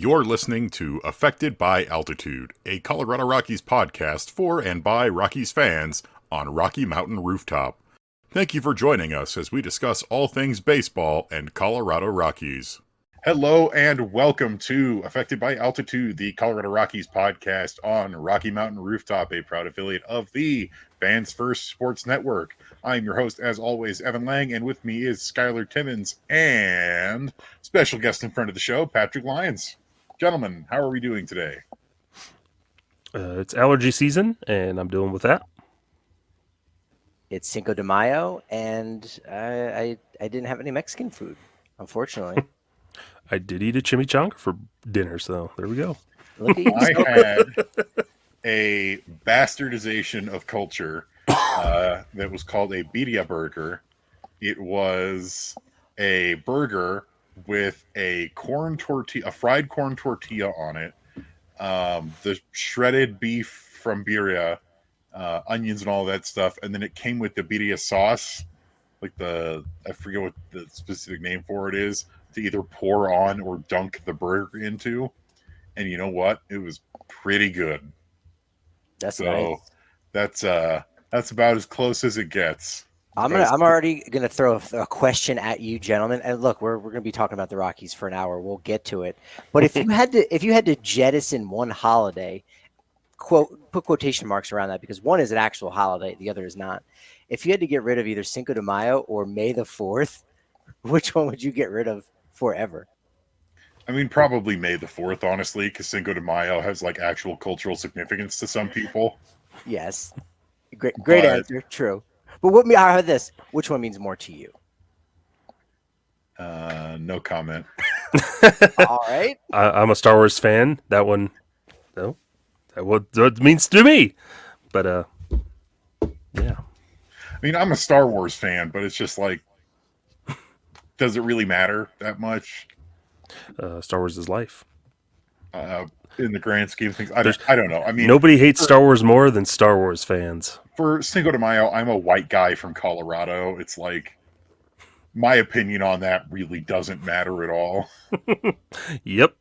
You're listening to Affected by Altitude, a Colorado Rockies podcast for and by Rockies fans on Rocky Mountain Rooftop. Thank you for joining us as we discuss all things baseball and Colorado Rockies. Hello and welcome to Affected by Altitude, the Colorado Rockies podcast on Rocky Mountain Rooftop, a proud affiliate of the Fans First Sports Network. I'm your host, as always, Evan Lang, and with me is Skyler Timmons and special guest in front of the show, Patrick Lyons. Gentlemen, how are we doing today? It's allergy season, and I'm dealing with that. It's Cinco de Mayo, and I didn't have any Mexican food, unfortunately. I did eat a chimichanga for dinner, so there we go. Look at you. I had a bastardization of culture that was called a birria burger. It was a burger with a corn tortilla, a fried corn tortilla on it, the shredded beef from birria, onions and all that stuff, and then it came with the birria sauce, like I forget what the specific name for it is, to either pour on or dunk the burger into. And you know what? It was pretty good. That's nice. That's about as close as it gets. I'm already gonna throw a question at you, gentlemen. And look, we're gonna be talking about the Rockies for an hour. We'll get to it. But if you had to jettison one holiday, put quotation marks around that because one is an actual holiday, the other is not. If you had to get rid of either Cinco de Mayo or May the 4th, which one would you get rid of forever? I mean, probably May the 4th, honestly, because Cinco de Mayo has like actual cultural significance to some people. Yes, great answer. True. But how about this? Which one means more to you? No comment. All right. I'm a Star Wars fan. That one, no, that what it means to me. But yeah. I mean, I'm a Star Wars fan, but it's just like, does it really matter that much? Star Wars is life. In the grand scheme of things, I don't know. I mean, nobody hates Star Wars more than Star Wars fans. For Cinco de Mayo, I'm a white guy from Colorado. It's like, my opinion on that really doesn't matter at all. Yep.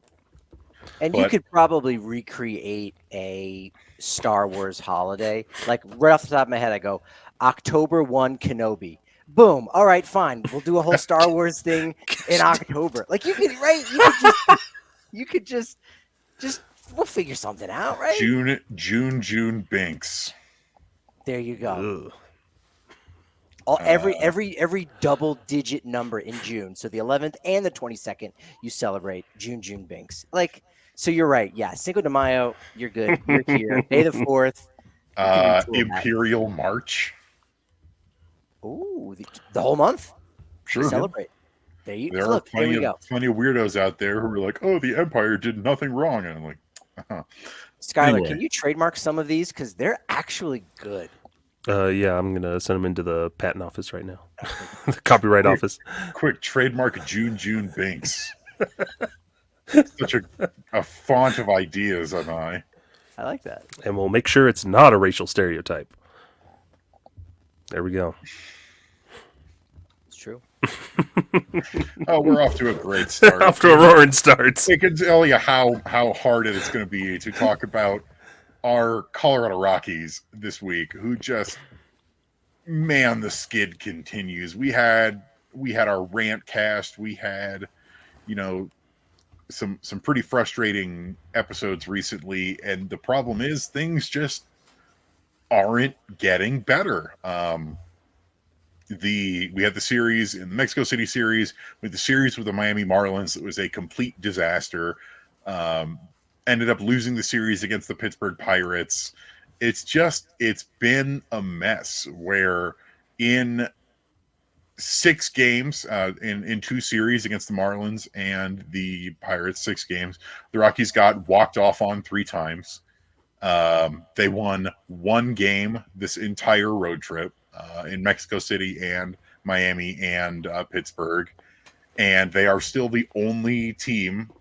And you could probably recreate a Star Wars holiday. Like right off the top of my head, I go, October 1 Kenobi. Boom. All right, fine. We'll do a whole Star Wars thing in October. Like you could, right? You could just we'll figure something out, right? June Binks. There you go. Ugh. Every double digit number in June. So the 11th and the 22nd, you celebrate June Binks. Like, so you're right. Yeah. Cinco de Mayo, you're good. You're here. May the 4th. Imperial March. Ooh, the whole month. Sure. Celebrate. There are plenty of weirdos out there who are like, "Oh, the Empire did nothing wrong," and I'm like, Skyler, Anyway. Can you trademark some of these because they're actually good? Yeah, I'm gonna send them into the patent office right now, the copyright office. Quick, trademark June Binks. Such a font of ideas, am I? I like that. And we'll make sure it's not a racial stereotype. There we go. It's true. Oh, we're off to a great start. Off to a roaring start. I can tell you how hard it is going to be to talk about our Colorado Rockies this week, who just, man, the skid continues. We had our rant cast. We had, some pretty frustrating episodes recently, and the problem is things just aren't getting better. We had the series in the Mexico City series, with the series with the Miami Marlins. It was a complete disaster. Ended up losing the series against the Pittsburgh Pirates. It's been a mess where in 6 games, in 2 series against the Marlins and the Pirates, 6 games, the Rockies got walked off on 3 times. They won 1 game this entire road trip in Mexico City and Miami and Pittsburgh. And they are still the only team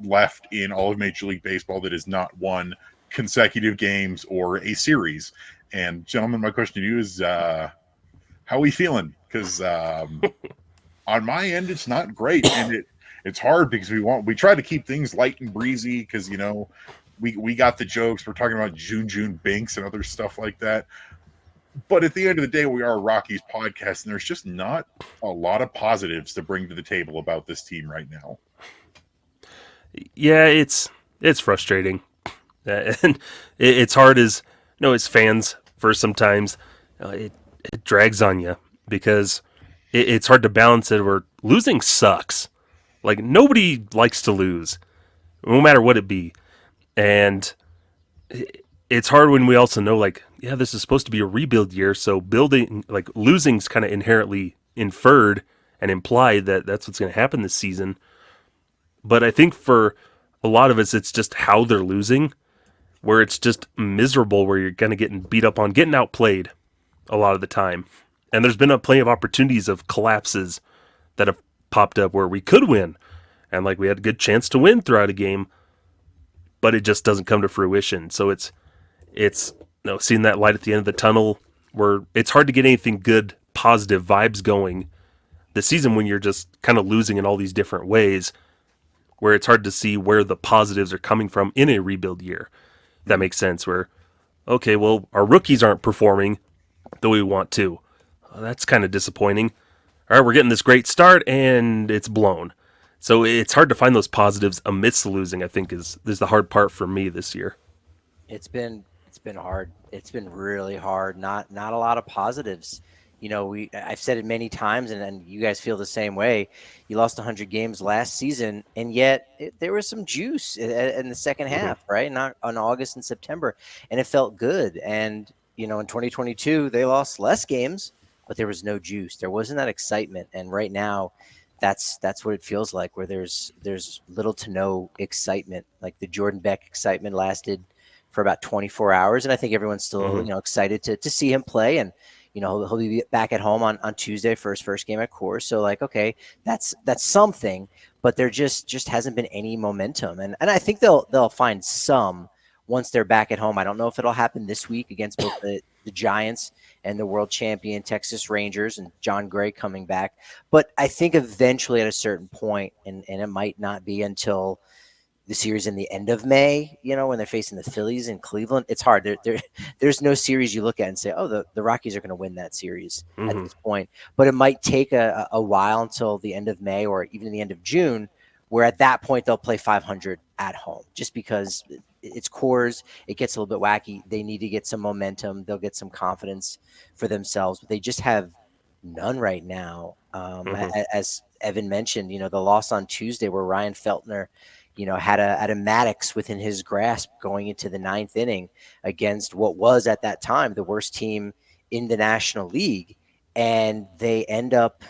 left in all of Major League Baseball that has not won consecutive games or a series. And gentlemen, my question to you is, how are we feeling? Because on my end, it's not great. And it's hard because we try to keep things light and breezy because we got the jokes. We're talking about June Binks and other stuff like that. But at the end of the day, we are a Rockies podcast, and there's just not a lot of positives to bring to the table about this team right now. Yeah, it's frustrating, and it's hard as fans. For sometimes it drags on you because it's hard to balance it. Where losing sucks. Like nobody likes to lose, no matter what it be, and it's hard when we also know this is supposed to be a rebuild year, so losing's kind of inherently inferred and implied that that's what's going to happen this season. But I think for a lot of us, it's just how they're losing, where it's just miserable, where you're kind of getting beat up on, getting outplayed a lot of the time. And there's been plenty of opportunities of collapses that have popped up where we could win, and we had a good chance to win throughout a game, but it just doesn't come to fruition. So it's seeing that light at the end of the tunnel, where it's hard to get anything good, positive vibes going this season when you're just kind of losing in all these different ways, where it's hard to see where the positives are coming from in a rebuild year. That makes sense. Where, okay, well, our rookies aren't performing the way we want to. Well, that's kind of disappointing. All right, we're getting this great start, and it's blown. So it's hard to find those positives amidst the losing, I think, is the hard part for me this year. It's been hard. It's been really hard. Not a lot of positives. I've said it many times, and you guys feel the same way. You lost 100 games last season, and yet there was some juice in the second half, right? Not on August and September, and it felt good. And in 2022, they lost less games, but there was no juice. There wasn't that excitement. And right now, that's what it feels like, where there's little to no excitement. Like the Jordan Beck excitement lasted for about 24 hours, and I think everyone's still excited to see him play. And he'll be back at home on Tuesday for his first game at Coors. So okay, that's something, but there just hasn't been any momentum. And I think they'll find some once they're back at home. I don't know if it'll happen this week against both the Giants and the world champion Texas Rangers and John Gray coming back. But I think eventually at a certain point, and it might not be until the series in the end of May, when they're facing the Phillies in Cleveland. It's hard. There's no series you look at and say, oh, the Rockies are going to win that series at this point. But it might take a while until the end of May or even the end of June, where at that point they'll play 500 at home, just because it's Coors. It gets a little bit wacky. They need to get some momentum. They'll get some confidence for themselves, but they just have none right now. As Evan mentioned, the loss on Tuesday where Ryan Feltner had a Maddox within his grasp going into the ninth inning against what was at that time the worst team in the National League. And they end up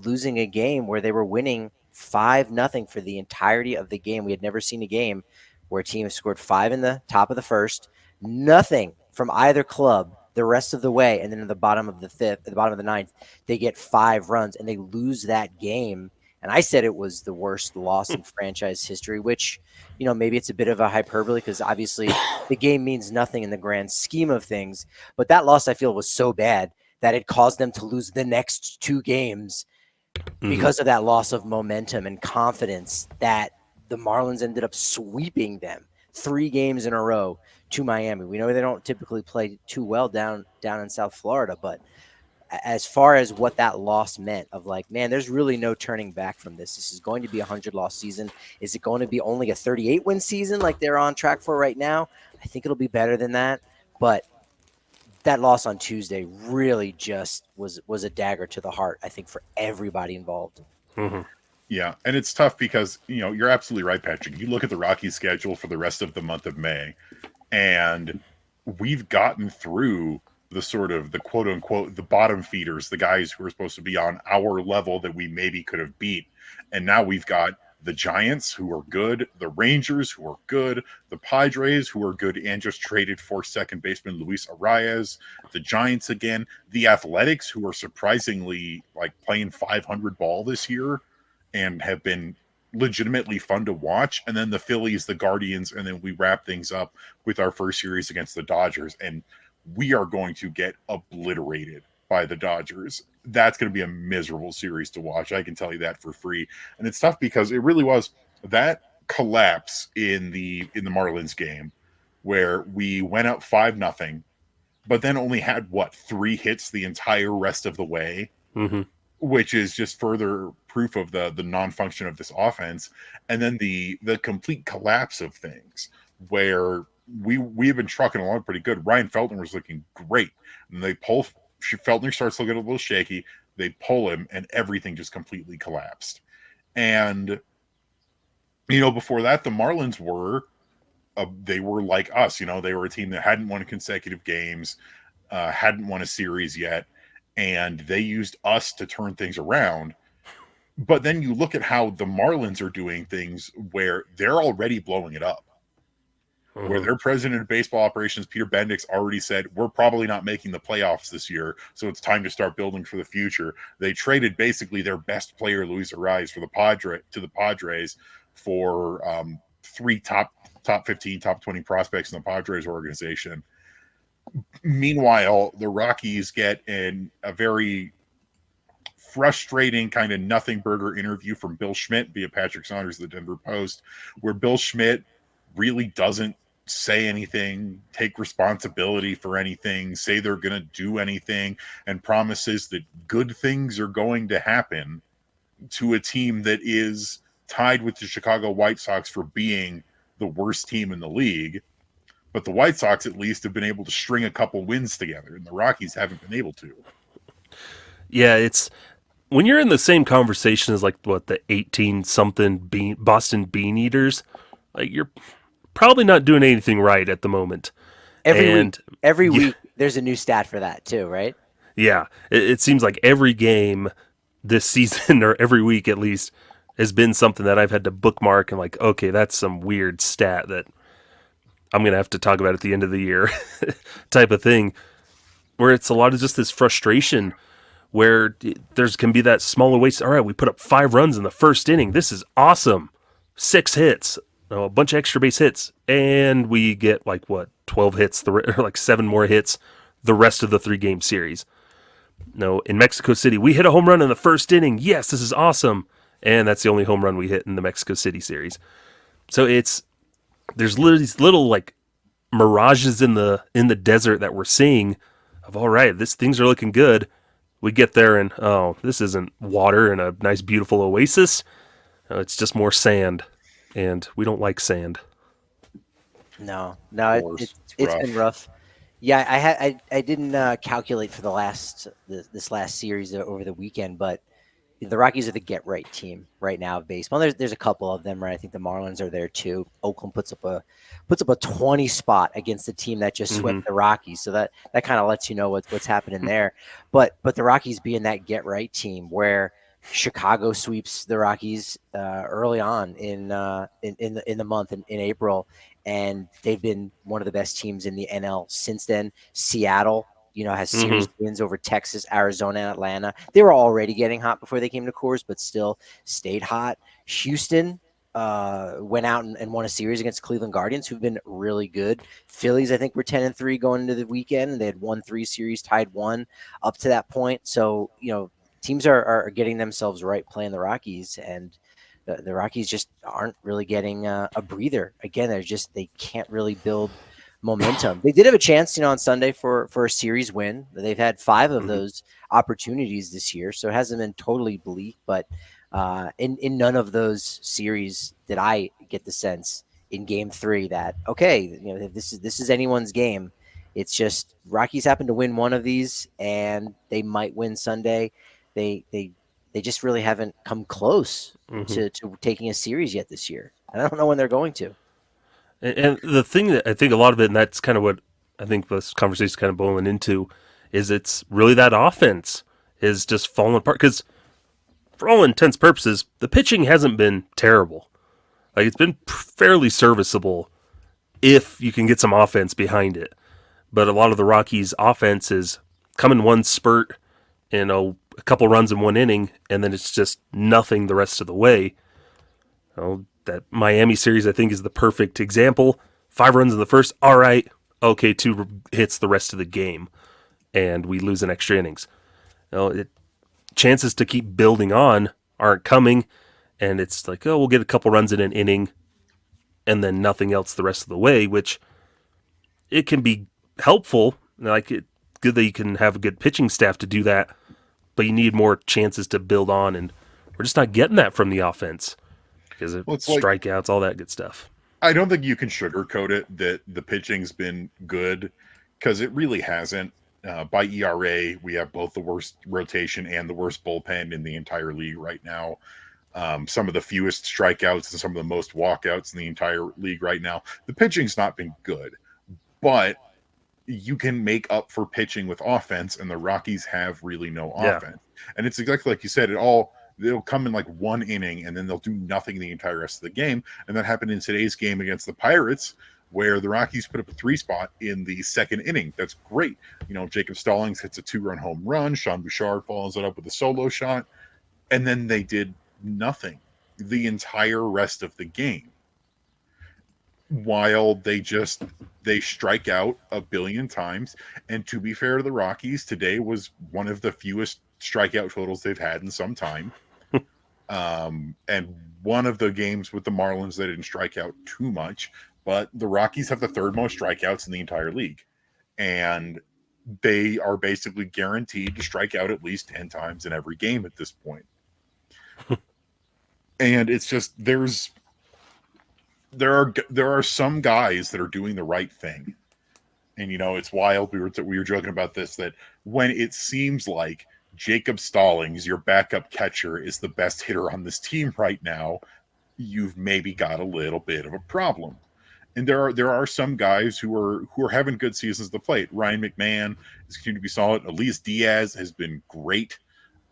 losing a game where they were winning 5-0 for the entirety of the game. We had never seen a game where a team scored 5 in the top of the first, nothing from either club the rest of the way. And then in the bottom of the fifth, at the bottom of the ninth, they get 5 runs and they lose that game. And I said it was the worst loss in franchise history, which, maybe it's a bit of a hyperbole because obviously the game means nothing in the grand scheme of things. But that loss, I feel, was so bad that it caused them to lose the next 2 games because of that loss of momentum and confidence, that the Marlins ended up sweeping them 3 games in a row to Miami. We know they don't typically play too well down in South Florida, but as far as what that loss meant of man, there's really no turning back from this. This is going to be a 100-loss season. Is it going to be only a 38-win season like they're on track for right now? I think it'll be better than that. But that loss on Tuesday really just was a dagger to the heart, I think, for everybody involved. Yeah, and it's tough because, you're absolutely right, Patrick. You look at the Rockies schedule for the rest of the month of May, and we've gotten through the sort of the quote unquote the bottom feeders, the guys who are supposed to be on our level that we maybe could have beat. And now we've got the Giants, who are good, the Rangers, who are good, the Padres, who are good and just traded for second baseman Luis Arias, the Giants again, the Athletics, who are surprisingly playing 500 ball this year and have been legitimately fun to watch, and then the Phillies, the Guardians, and then we wrap things up with our first series against the Dodgers, and we are going to get obliterated by the Dodgers. that's going to be a miserable series to watch. I can tell you that for free. And it's tough because it really was that collapse in the Marlins game where we went up 5-0, but then only had 3 hits the entire rest of the way, which is just further proof of the non-function of this offense. And then the complete collapse of things where we have been trucking along pretty good. Ryan Feltner was looking great, and they pull. Feltner starts looking a little shaky. They pull him, and everything just completely collapsed. And before that, the Marlins were they were like us. They were a team that hadn't won consecutive games, hadn't won a series yet, and they used us to turn things around. But then you look at how the Marlins are doing things where they're already blowing it up. Where their president of baseball operations, Peter Bendix, already said, we're probably not making the playoffs this year, so it's time to start building for the future. They traded basically their best player, Luis Ariz, to the Padres for 3 top 15, top 20 prospects in the Padres organization. Meanwhile, the Rockies get a very frustrating kind of nothing burger interview from Bill Schmidt via Patrick Saunders of the Denver Post, where Bill Schmidt really doesn't say anything, take responsibility for anything, say they're going to do anything, and promises that good things are going to happen to a team that is tied with the Chicago White Sox for being the worst team in the league. But the White Sox at least have been able to string a couple wins together, and the Rockies haven't been able to. Yeah, it's when you're in the same conversation as the 18-something Boston Bean Eaters, you're probably not doing anything right at the moment. Every week there's a new stat for that too, right? Yeah, it seems like every game this season, or every week at least, has been something that I've had to bookmark and okay, that's some weird stat that I'm going to have to talk about at the end of the year type of thing, where it's a lot of just this frustration where can be that smaller waste. All right, we put up 5 runs in the first inning. This is awesome. 6 hits. A bunch of extra base hits, and we get 12 hits, or 7 more hits the rest of the 3-game series. No, in Mexico City, we hit a home run in the first inning. Yes, this is awesome, and that's the only home run we hit in the Mexico City series. So there's literally these little mirages in the desert that we're seeing of, all right, things are looking good. We get there and this isn't water and a nice beautiful oasis. It's just more sand. And we don't like sand. No, it's been rough. Yeah, I didn't calculate for this last series over the weekend, but the Rockies are the get right team right now of baseball. There's a couple of them, right? I think the Marlins are there too. Oakland puts up a 20 spot against the team that just swept the Rockies, so that kind of lets you know what's happening there. But the Rockies being that get right team where Chicago sweeps the Rockies early on in the month in April, and they've been one of the best teams in the NL since then. Seattle, has series wins over Texas, Arizona, and Atlanta. They were already getting hot before they came to Coors, but still stayed hot. Houston went out and won a series against Cleveland Guardians, who've been really good. Phillies, I think, were 10-3 going into the weekend, and they had won 3 series, tied 1 up to that point. So, teams are getting themselves right playing the Rockies, and the Rockies just aren't really getting a breather. Again, they can't really build momentum. They did have a chance, on Sunday for a series win. They've had 5 of those opportunities this year, so it hasn't been totally bleak. But in none of those series did I get the sense in Game 3 that this is anyone's game. It's just Rockies happen to win one of these, and they might win Sunday. They just really haven't come close to taking a series yet this year. And I don't know when they're going to. And the thing that I think a lot of it, and that's kind of what I think this conversation is kind of boiling into, is it's really that offense is just falling apart. Because for all intents and purposes, the pitching hasn't been terrible. It's been fairly serviceable if you can get some offense behind it. But a lot of the Rockies' offense is come in one spurt, a couple runs in one inning, and then it's just nothing the rest of the way. That Miami series, I think, is the perfect example. 5 runs in the first, all right, okay, 2 hits the rest of the game, and we lose in extra innings. chances to keep building on aren't coming, and it's like, oh, we'll get a couple runs in an inning, and then nothing else the rest of the way, which it can be helpful. Like, it good that you can have a good pitching staff to do that, but you need more chances to build on, and we're just not getting that from the offense because of strikeouts, all that good stuff. I don't think you can sugarcoat it that the pitching's been good, because it really hasn't. By ERA, we have both the worst rotation and the worst bullpen in the entire league right now. Some of the fewest strikeouts and some of the most walkouts in the entire league right now. The pitching's not been good, but you can make up for pitching with offense, and the Rockies have really no offense. And it's exactly like you said, they'll come in like one inning and then they'll do nothing the entire rest of the game. And that happened in today's game against the Pirates, where the Rockies put up a 3-spot in the second inning. That's great. Jacob Stallings hits a 2-run home run. Sean Bouchard follows it up with a solo shot. And then they did nothing the entire rest of the game, while they strike out a billion times. And to be fair to the Rockies, today was one of the fewest strikeout totals they've had in some time. And one of the games with the Marlins, they didn't strike out too much, but the Rockies have the third most strikeouts in the entire league. And they are basically guaranteed to strike out at least 10 times in every game at this point. And it's just, there are some guys that are doing the right thing. And, it's wild. We were joking about this, that when it seems like Jacob Stallings, your backup catcher, is the best hitter on this team right now, you've maybe got a little bit of a problem. And there are some guys who are having good seasons at the plate. Ryan McMahon is continuing to be solid. Elias Diaz has been great.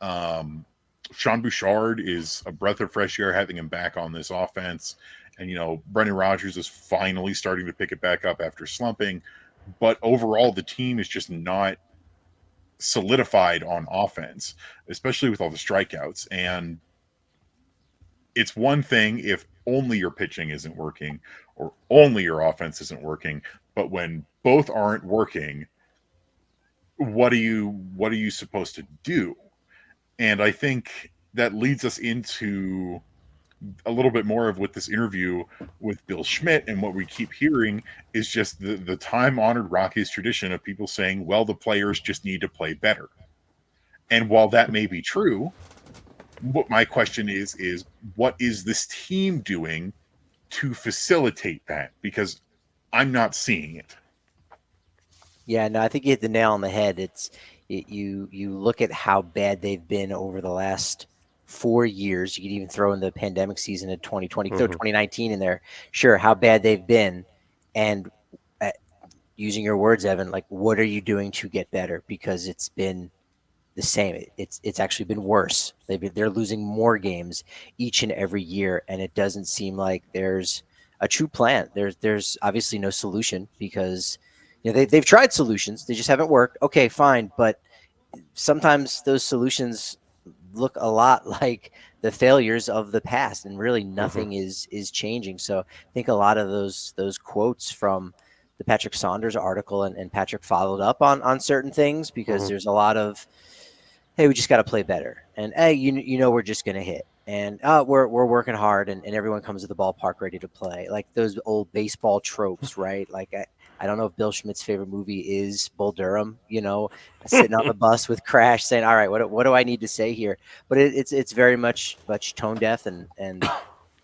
Sean Bouchard is a breath of fresh air having him back on this offense. And, Brendan Rodgers is finally starting to pick it back up after slumping. But overall, the team is just not solidified on offense, especially with all the strikeouts. And it's one thing if only your pitching isn't working or only your offense isn't working, but when both aren't working, what are you supposed to do? And I think that leads us into a little bit more of what this interview with Bill Schmidt and what we keep hearing is just the time-honored Rockies tradition of people saying, well, the players just need to play better. And while that may be true, what my question is what is this team doing to facilitate that? Because I'm not seeing it. Yeah, no, I think you hit the nail on the head. You look at how bad they've been over the last 4 years. You could even throw in the pandemic season in 2020, throw 2019 in there. Sure, how bad they've been. And using your words, Evan, like, what are you doing to get better? Because it's been the same. It's actually been worse. They're losing more games each and every year, and it doesn't seem like there's a true plan. There's obviously no solution, because they've tried solutions, they just haven't worked. Okay, fine, but sometimes those solutions look a lot like the failures of the past, and really nothing is changing. So I think a lot of those quotes from the Patrick Saunders article, and Patrick followed up on certain things, because there's a lot of, hey, we just got to play better, and hey, we're just going to hit, and we're working hard, and everyone comes to the ballpark ready to play, like those old baseball tropes, right? Like I don't know if Bill Schmidt's favorite movie is Bull Durham, sitting on the bus with Crash saying, all right, what do I need to say here? But it's very much tone deaf, and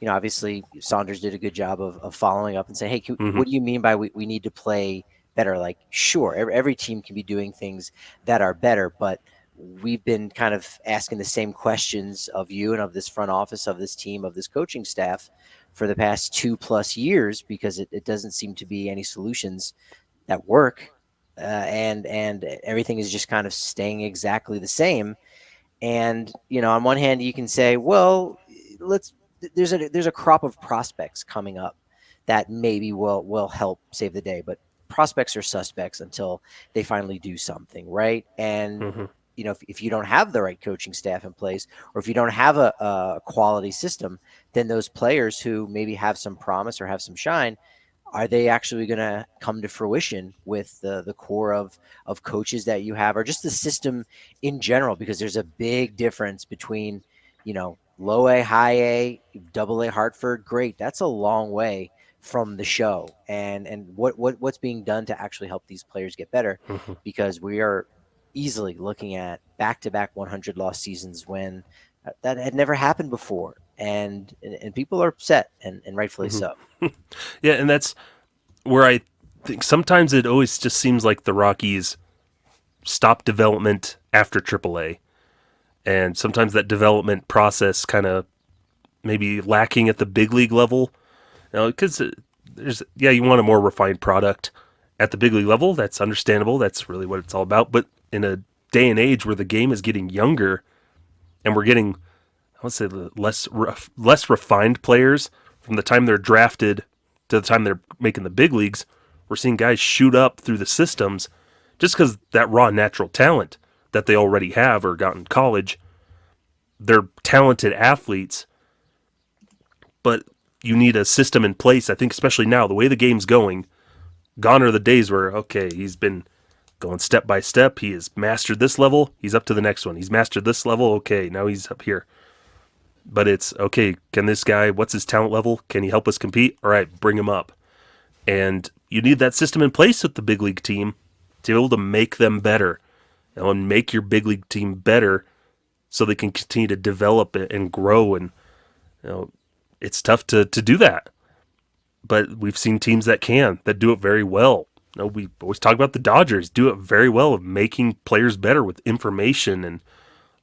obviously Saunders did a good job of following up and saying, hey, what do you mean by we need to play better? Like, sure, every team can be doing things that are better, but we've been kind of asking the same questions of you and of this front office, of this team, of this coaching staff for the past 2+ years, because it doesn't seem to be any solutions that work. And everything is just kind of staying exactly the same. And, on one hand, you can say, well, there's a crop of prospects coming up that maybe will help save the day, but prospects are suspects until they finally do something, right? And if you don't have the right coaching staff in place, or if you don't have a quality system, then those players who maybe have some promise or have some shine are they actually going to come to fruition with the core of coaches that you have, or just the system in general? Because there's a big difference between, low A, high A, double A Hartford. Great. That's a long way from the show and what's being done to actually help these players get better, because we are easily looking at back-to-back 100 loss seasons when that had never happened before. And people are upset, and rightfully so. Yeah, and that's where I think sometimes it always just seems like the Rockies stop development after AAA. And sometimes that development process kind of maybe lacking at the big league level. Because you want a more refined product at the big league level. That's understandable. That's really what it's all about. But in a day and age where the game is getting younger and we're getting, I would say, less refined players from the time they're drafted to the time they're making the big leagues, we're seeing guys shoot up through the systems just because that raw natural talent that they already have or got in college. They're talented athletes, but you need a system in place. I think especially now, the way the game's going, gone are the days where, okay, he's been going step by step. He has mastered this level. He's up to the next one. He's mastered this level. Okay, now he's up here. But it's, okay, can this guy, what's his talent level? Can he help us compete? All right, bring him up. And you need that system in place with the big league team to be able to make them better, and make your big league team better so they can continue to develop it and grow. And it's tough to do that. But we've seen teams that do it very well. We always talk about the Dodgers do it very well of making players better with information and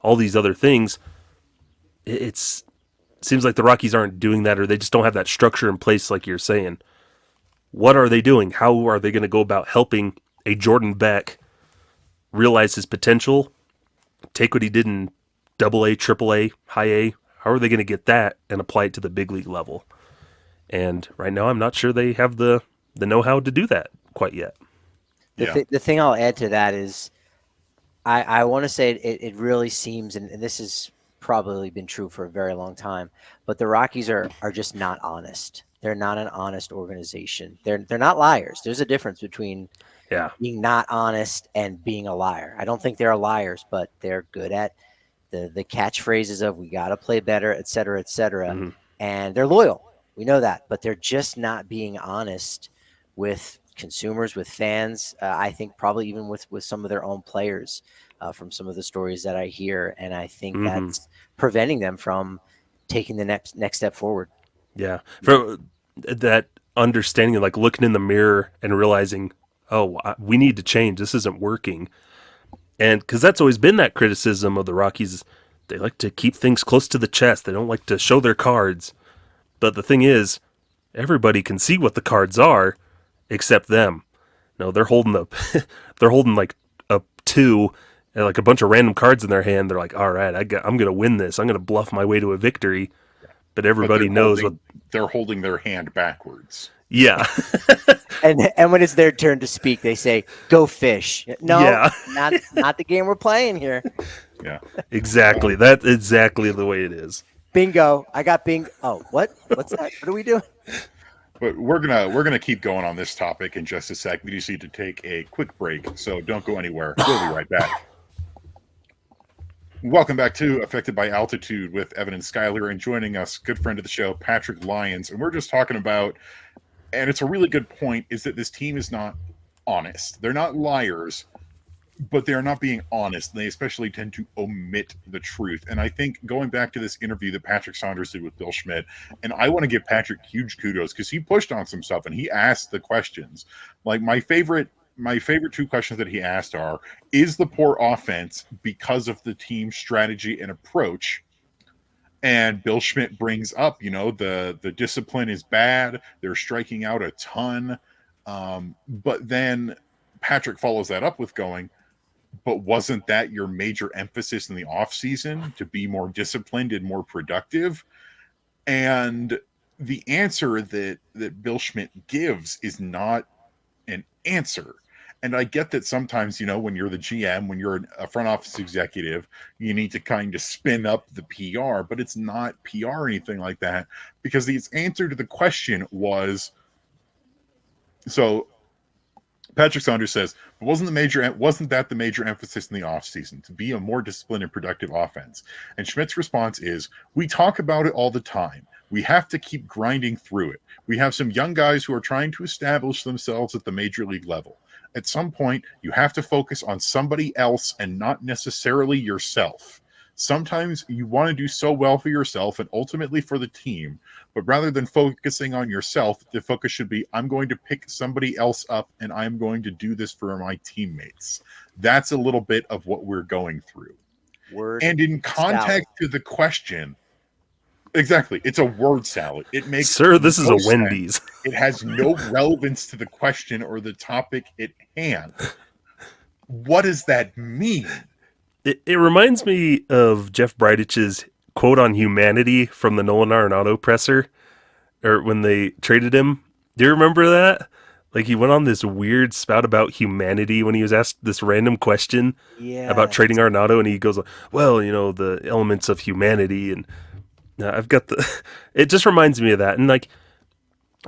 all these other things. It seems like the Rockies aren't doing that, or they just don't have that structure in place like you're saying. What are they doing? How are they going to go about helping a Jordan Beck realize his potential, take what he did in AA, AAA, high A? How are they going to get that and apply it to the big league level? And right now, I'm not sure they have the know-how to do that quite yet. The thing I'll add to that is I want to say it really seems, and this has probably been true for a very long time, but the Rockies are just not honest. They're not an honest organization. They're not liars. There's a difference between being not honest and being a liar. I don't think they're liars, but they're good at the catchphrases of "we got to play better," et cetera, and they're loyal. We know that, but they're just not being honest with consumers, with fans. I think probably even with some of their own players, from some of the stories that I hear, and I think that's preventing them from taking the next step forward. Yeah, for that understanding of like looking in the mirror and realizing, oh, we need to change. This isn't working. And because that's always been that criticism of the Rockies. They like to keep things close to the chest. They don't like to show their cards. But the thing is, everybody can see what the cards are except them. No, they're holding they're holding like a 2 and like a bunch of random cards in their hand. They're like, all right, I'm going to win this. I'm going to bluff my way to a victory. But everybody knows what they're holding their hand backwards. Yeah. and when it's their turn to speak, they say, "Go fish." No, not the game we're playing here. Yeah. Exactly. That's exactly the way it is. Bingo. I got bingo. Oh, what? What's that? What are we doing? But we're gonna keep going on this topic in just a sec. We just need to take a quick break, so don't go anywhere. We'll be right back. Welcome back to Affected by Altitude with Evan and Skyler, and joining us, good friend of the show, Patrick Lyons. And we're just talking about, and it's a really good point, is that this team is not honest. They're not liars, but they're not being honest. They especially tend to omit the truth. And I think going back to this interview that Patrick Saunders did with Bill Schmidt, and I want to give Patrick huge kudos because he pushed on some stuff and he asked the questions. Like my favorite 2 questions that he asked are, is the poor offense because of the team strategy and approach? And Bill Schmidt brings up, the discipline is bad. They're striking out a ton. But then Patrick follows that up with going, but wasn't that your major emphasis in the offseason, to be more disciplined and more productive? And the answer that Bill Schmidt gives is not an answer. And I get that sometimes, when you're the GM, when you're a front office executive, you need to kind of spin up the PR, but it's not PR or anything like that, because the answer to the question was, So Patrick Saunders says, wasn't that the major emphasis in the offseason, to be a more disciplined and productive offense? And Schmidt's response is, we talk about it all the time. We have to keep grinding through it. We have some young guys who are trying to establish themselves at the major league level. At some point, you have to focus on somebody else and not necessarily yourself. Sometimes you want to do so well for yourself and ultimately for the team, but rather than focusing on yourself, the focus should be, I'm going to pick somebody else up and I'm going to do this for my teammates. That's a little bit of what we're going through. And in context to the question, exactly, it's a word salad. It makes this is a sense. Wendy's. It has no relevance to the question or the topic at hand. What does that mean? It reminds me of Jeff Bridic's quote on humanity from the Nolan Arenado presser, or when they traded him. Do you remember that? Like, he went on this weird spout about humanity when he was asked this random question about trading Arenado, and he goes, well, you know, the elements of humanity, and I've got it just reminds me of that. And like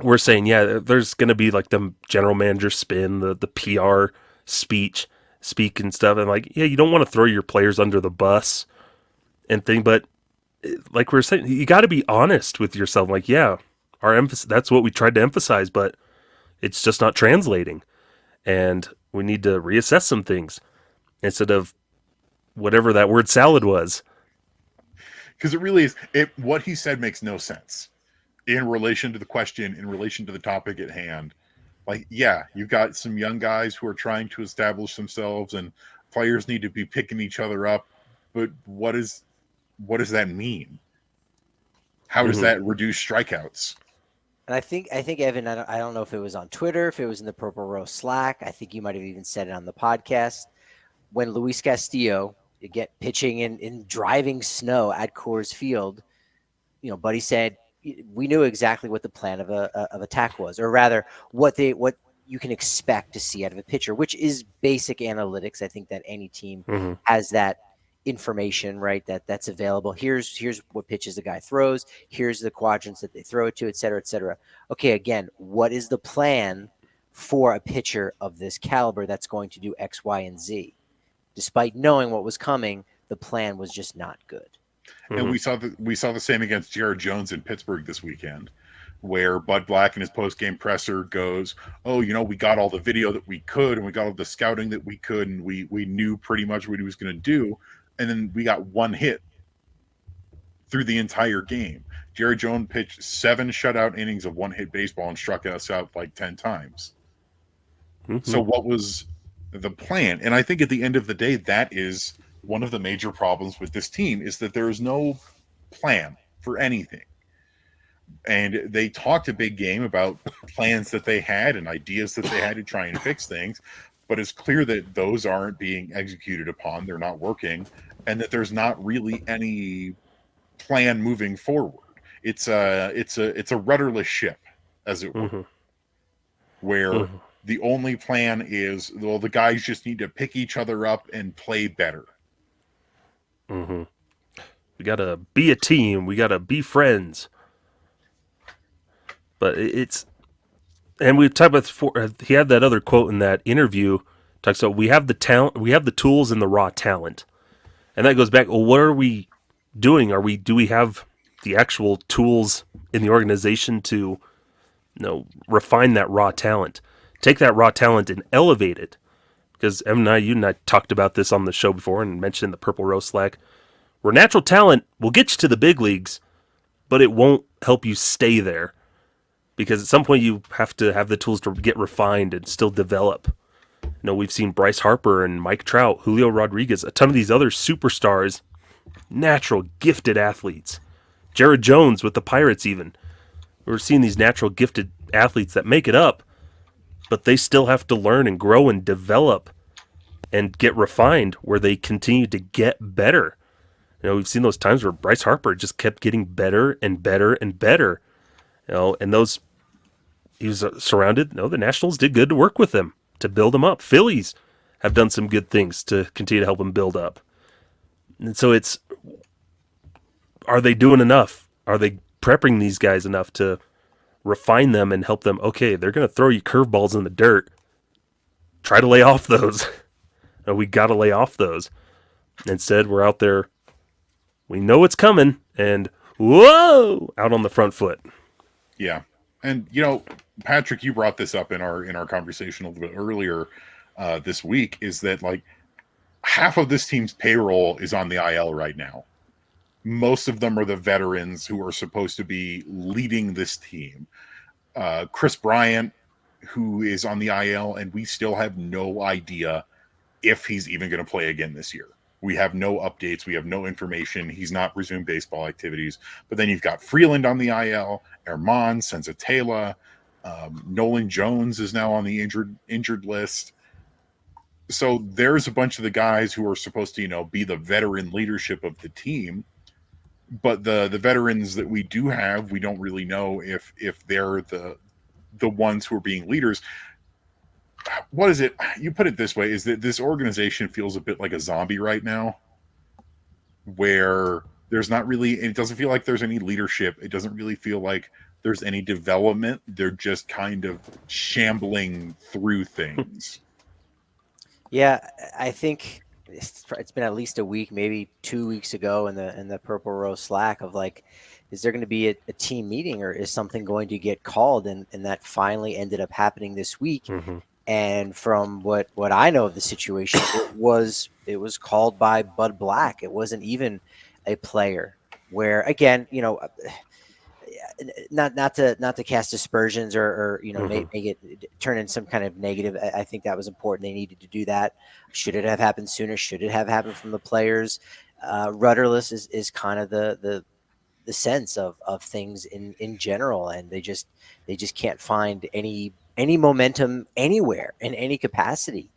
we're saying, yeah, there's going to be like the general manager spin, the PR speak and stuff. And like, yeah, you don't want to throw your players under the bus and thing, but like we were saying, you got to be honest with yourself. Like, yeah, our emphasis, that's what we tried to emphasize, but it's just not translating. And we need to reassess some things instead of whatever that word salad was. Because it really is, what he said makes no sense in relation to the question, in relation to the topic at hand. Like, yeah, you've got some young guys who are trying to establish themselves, and players need to be picking each other up. But what does that mean? How does that reduce strikeouts? And I think Evan, I don't know if it was on Twitter, if it was in the Purple Row Slack. I think you might have even said it on the podcast. When Luis Castillo pitching in driving snow at Coors Field, you know, Buddy said we knew exactly what the plan of attack was, or rather, what you can expect to see out of a pitcher, which is basic analytics. I think that any team has that information, right? That's available. Here's what pitches the guy throws. Here's the quadrants that they throw it to, et cetera, et cetera. Okay, again, what is the plan for a pitcher of this caliber that's going to do X, Y, and Z? Despite knowing what was coming, the plan was just not good. And we saw the same against Jared Jones in Pittsburgh this weekend, where Bud Black in his post-game presser goes, oh, you know, we got all the video that we could, and we got all the scouting that we could, and we knew pretty much what he was going to do. And then we got one hit through the entire game. Jared Jones pitched 7 shutout innings of one-hit baseball and struck us out like 10 times. So what was the plan? And I think at the end of the day, that is one of the major problems with this team, is that there is no plan for anything. And they talked a big game about plans that they had and ideas that they had to try and fix things, but it's clear that those aren't being executed upon. They're not working, and that there's not really any plan moving forward. It's a rudderless ship, as it were, where the only plan is, well, the guys just need to pick each other up and play better. We got to be a team. We got to be friends. But and we talked about he had that other quote in that interview, talks about we have the talent, we have the tools and the raw talent. And that goes back, well, what are we doing? Do we have the actual tools in the organization to, you know, refine that raw talent? Take that raw talent and elevate it. Because Evan and you and I talked about this on the show before and mentioned in the Purple Rose Slack, where natural talent will get you to the big leagues, but it won't help you stay there. Because at some point you have to have the tools to get refined and still develop. You know, we've seen Bryce Harper and Mike Trout, Julio Rodriguez, a ton of these other superstars, natural, gifted athletes. Jared Jones with the Pirates even. We're seeing these natural, gifted athletes that make it up, but they still have to learn and grow and develop and get refined where they continue to get better. You know, we've seen those times where Bryce Harper just kept getting better and better and better. You know, and he was surrounded. The Nationals did good to work with him, to build him up. Phillies have done some good things to continue to help him build up. And so are they doing enough? Are they prepping these guys enough to refine them and help them. Okay, they're going to throw you curveballs in the dirt. Try to lay off those. We got to lay off those. Instead, we're out there. We know it's coming, and whoa, out on the front foot. Yeah, and Patrick, you brought this up in our conversation a little bit earlier this week. Is that like half of this team's payroll is on the IL right now? Most of them are the veterans who are supposed to be leading this team. Chris Bryant, who is on the IL, and we still have no idea if he's even going to play again this year. We have no updates. We have no information. He's not resumed baseball activities. But then you've got Freeland on the IL, Herman, Sensatela, Nolan Jones is now on the injured list. So there's a bunch of the guys who are supposed to, be the veteran leadership of the team. But the veterans that we do have, we don't really know if they're the ones who are being leaders. What is it? You put it this way, is that this organization feels a bit like a zombie right now, where there's not really, it doesn't feel like there's any leadership. It doesn't really feel like there's any development. They're just kind of shambling through things. Yeah, I think it's been at least a week, maybe 2 weeks ago in the Purple Rose Slack of like, is there going to be a team meeting or is something going to get called? And that finally ended up happening this week. Mm-hmm. And from what I know of the situation, it was called by Bud Black. It wasn't even a player. Where again, not to cast aspersions or make it turn in some kind of negative. I think that was important. They needed to do that. Should it have happened sooner? Should it have happened from the players? Rudderless is kind of the sense of things in general, and they just can't find any momentum anywhere in any capacity.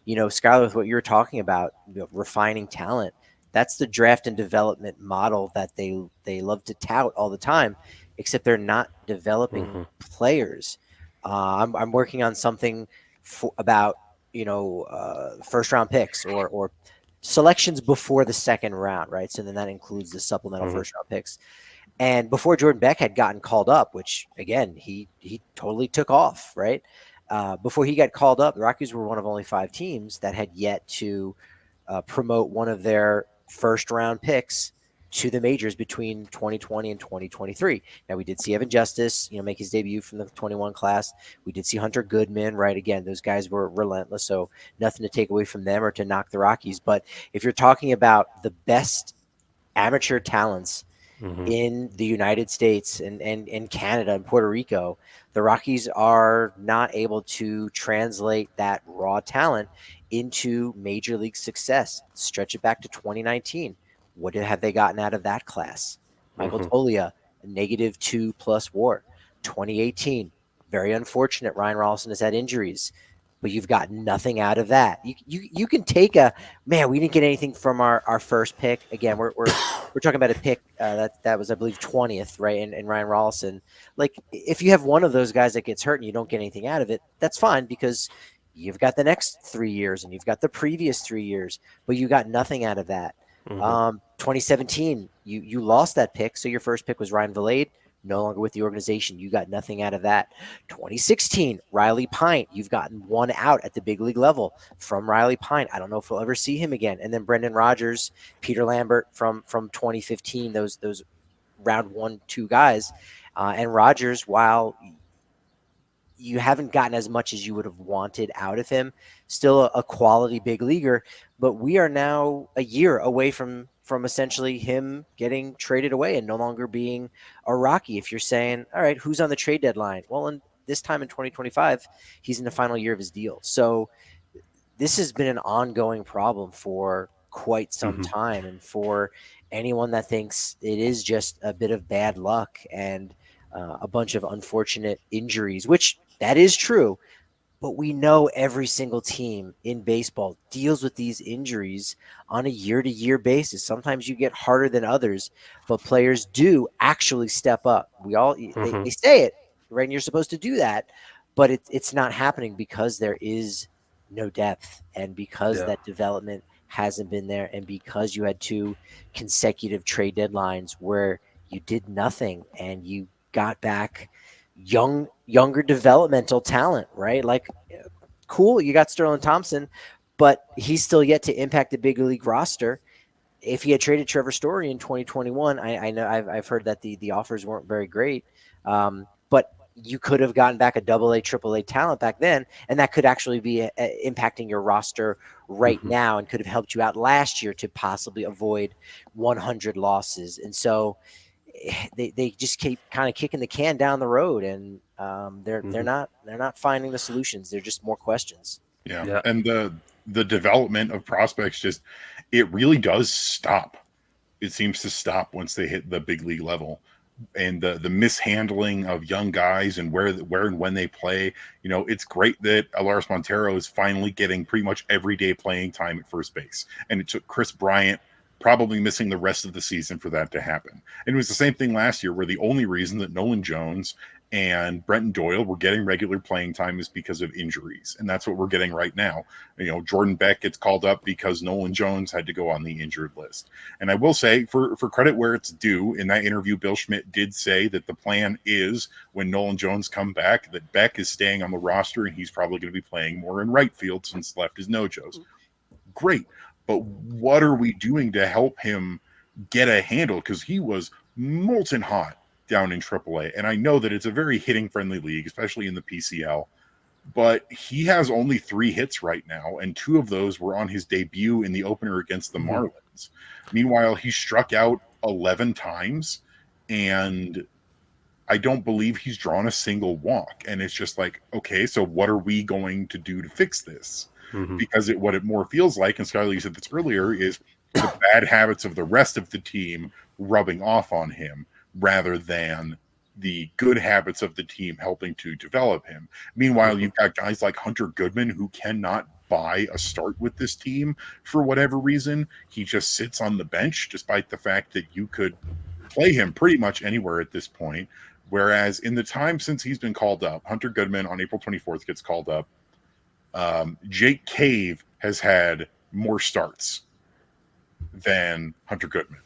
Skyler, with what you're talking about, refining talent, that's the draft and development model that they love to tout all the time, except they're not developing players. I'm working on something about first round picks or selections before the second round, right? So then that includes the supplemental first round picks. And before Jordan Beck had gotten called up, which again he totally took off, right? Before he got called up, the Rockies were one of only 5 teams that had yet to promote one of their first round picks to the majors between 2020 and 2023. Now we did see Evan Justice, make his debut from the 21 class. We did see Hunter Goodman, right? Again, those guys were relentless, so nothing to take away from them or to knock the Rockies. But if you're talking about the best amateur talents in the United States and in Canada and Puerto Rico, the Rockies are not able to translate that raw talent into major league success. Stretch it back to 2019. What have they gotten out of that class? Michael Toglia, a -2+ WAR. 2018, very unfortunate. Ryan Rolston has had injuries, but you've got nothing out of that. You can take we didn't get anything from our first pick. Again, we're talking about a pick that was, I believe, 20th, right? And Ryan Rolston. Like, if you have one of those guys that gets hurt and you don't get anything out of it, that's fine, because you've got the next 3 years and you've got the previous 3 years, but you got nothing out of that. 2017, you lost that pick. So your first pick was Ryan Vilade, no longer with the organization. You got nothing out of that. 2016, Riley Pint. You've gotten one out at the big league level from Riley Pint. I don't know if we'll ever see him again. And then Brendan Rodgers, Peter Lambert from 2015, those round 1-2 guys. And Rodgers, while you haven't gotten as much as you would have wanted out of him, still a quality big leaguer, but we are now a year away from essentially him getting traded away and no longer being a Rocky. If you're saying, all right, who's on the trade deadline? Well, in this time in 2025, he's in the final year of his deal. So this has been an ongoing problem for quite some time. And for anyone that thinks it is just a bit of bad luck and a bunch of unfortunate injuries, which that is true, but we know every single team in baseball deals with these injuries on a year-to-year basis. Sometimes you get harder than others, but players do actually step up. They say it, right? And you're supposed to do that, but it's not happening because there is no depth, and because that development hasn't been there, and because you had 2 consecutive trade deadlines where you did nothing and you got back younger developmental talent, right? Like, cool, you got Sterling Thompson, but he's still yet to impact the big league roster. If he had traded Trevor Story in 2021, I know I've heard that the offers weren't very great, but you could have gotten back a AA, AAA talent back then, and that could actually be impacting your roster right now, and could have helped you out last year to possibly avoid 100 losses. And so they just keep kind of kicking the can down the road, and they're not finding the solutions. They're just more questions. Yeah. And the development of prospects it really does stop. It seems to stop once they hit the big league level. And the mishandling of young guys and where and when they play, it's great that Alaris Montero is finally getting pretty much everyday playing time at first base. And it took Chris Bryant probably missing the rest of the season for that to happen. And it was the same thing last year, where the only reason that Nolan Jones and Brenton Doyle were getting regular playing time is because of injuries. And that's what we're getting right now. Jordan Beck gets called up because Nolan Jones had to go on the injured list. And I will say, for credit where it's due, in that interview, Bill Schmidt did say that the plan is, when Nolan Jones come back, that Beck is staying on the roster, and he's probably going to be playing more in right field since left is Nojos. Great. But what are we doing to help him get a handle? Because he was molten hot down in AAA. And I know that it's a very hitting-friendly league, especially in the PCL. But he has only 3 hits right now, and 2 of those were on his debut in the opener against the Marlins. Meanwhile, he struck out 11 times, and I don't believe he's drawn a single walk. And it's just like, okay, so what are we going to do to fix this? Because what it more feels like, and Skyler, you said this earlier, is the bad habits of the rest of the team rubbing off on him rather than the good habits of the team helping to develop him. Meanwhile, you've got guys like Hunter Goodman who cannot buy a start with this team for whatever reason. He just sits on the bench, despite the fact that you could play him pretty much anywhere at this point. Whereas in the time since he's been called up, Hunter Goodman on April 24th gets called up. Jake Cave has had more starts than Hunter Goodman.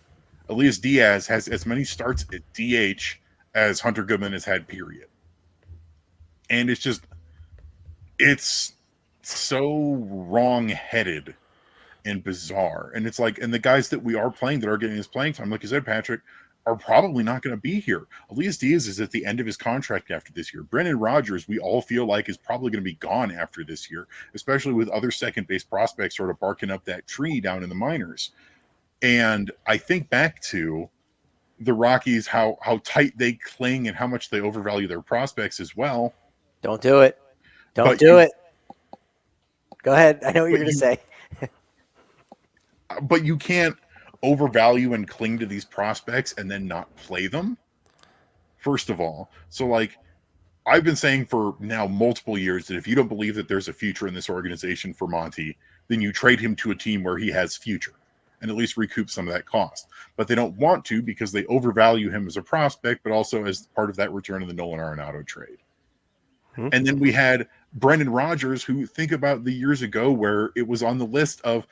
Elias Diaz has as many starts at DH as Hunter Goodman has had, period. And it's so wrong-headed and bizarre. And it's like, and the guys that we are playing that are getting his playing time, like you said, Patrick, are probably not going to be here. Elias Diaz is at the end of his contract after this year. Brendan Rodgers, we all feel like, is probably going to be gone after this year, especially with other second base prospects sort of barking up that tree down in the minors. And I think back to the Rockies, how tight they cling and how much they overvalue their prospects as well. Don't do it. Don't do it. Go ahead. I know what you're going to say. But you can't overvalue and cling to these prospects and then not play them, first of all. So, like, I've been saying for now multiple years that if you don't believe that there's a future in this organization for Monty, then you trade him to a team where he has future and at least recoup some of that cost. But they don't want to, because they overvalue him as a prospect, but also as part of that return of the Nolan Arenado trade. And then we had Brendan Rodgers, who, think about the years ago where it was on the list of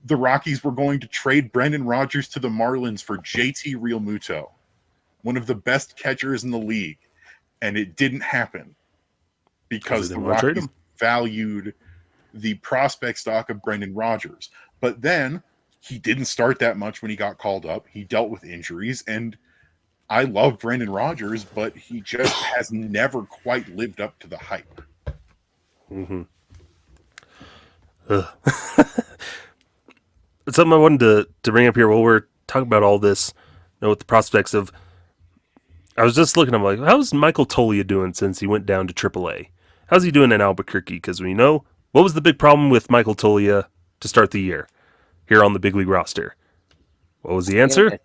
the Rockies were going to trade Brendan Rodgers to the Marlins for JT Realmuto, one of the best catchers in the league. And it didn't happen because the Rockies valued the prospect stock of Brendan Rodgers. But then he didn't start that much when he got called up. He dealt with injuries, and I love Brendan Rodgers, but he just has never quite lived up to the hype. Something I wanted to bring up here while we're talking about all this, with the prospects of, I was just looking, I'm like, how's Michael Toglia doing since he went down to AAA? How's he doing in Albuquerque? Because we know, what was the big problem with Michael Toglia to start the year here on the big league roster? What was the answer?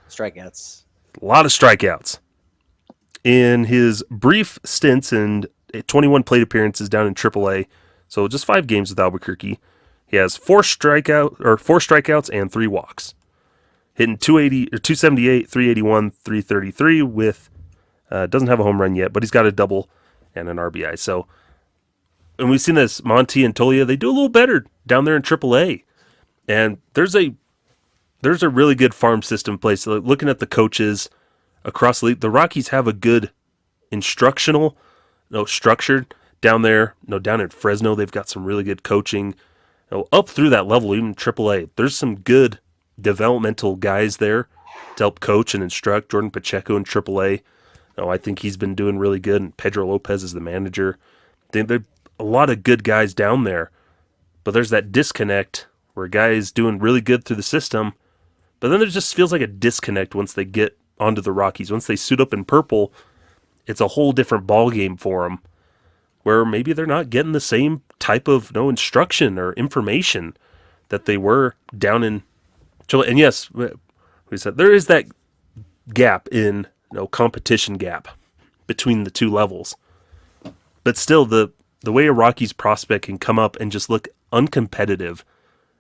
Strikeouts. A lot of strikeouts. In his brief stints and 21 plate appearances down in AAA, so just 5 games with Albuquerque, he has 4 strikeouts and 3 walks. Hitting 278, 381, 333 with doesn't have a home run yet, but he's got a double and an RBI. So, and we've seen this, Monty and Toglia, they do a little better down there in AAA. And there's a really good farm system in place. So looking at the coaches across the league, the Rockies have a good instructional, structured down there. Down at Fresno, they've got some really good coaching. Up through that level, even AAA, there's some good developmental guys there to help coach and instruct. Jordan Pacheco in AAA. I think he's been doing really good. And Pedro Lopez is the manager. There's a lot of good guys down there. But there's that disconnect where a guy is doing really good through the system, but then there just feels like a disconnect once they get onto the Rockies. Once they suit up in purple, it's a whole different ball game for them, where maybe they're not getting the same type of instruction or information that they were down in Chile. And yes, we said there is that gap in competition gap between the two levels, but still the way a Rockies prospect can come up and just look uncompetitive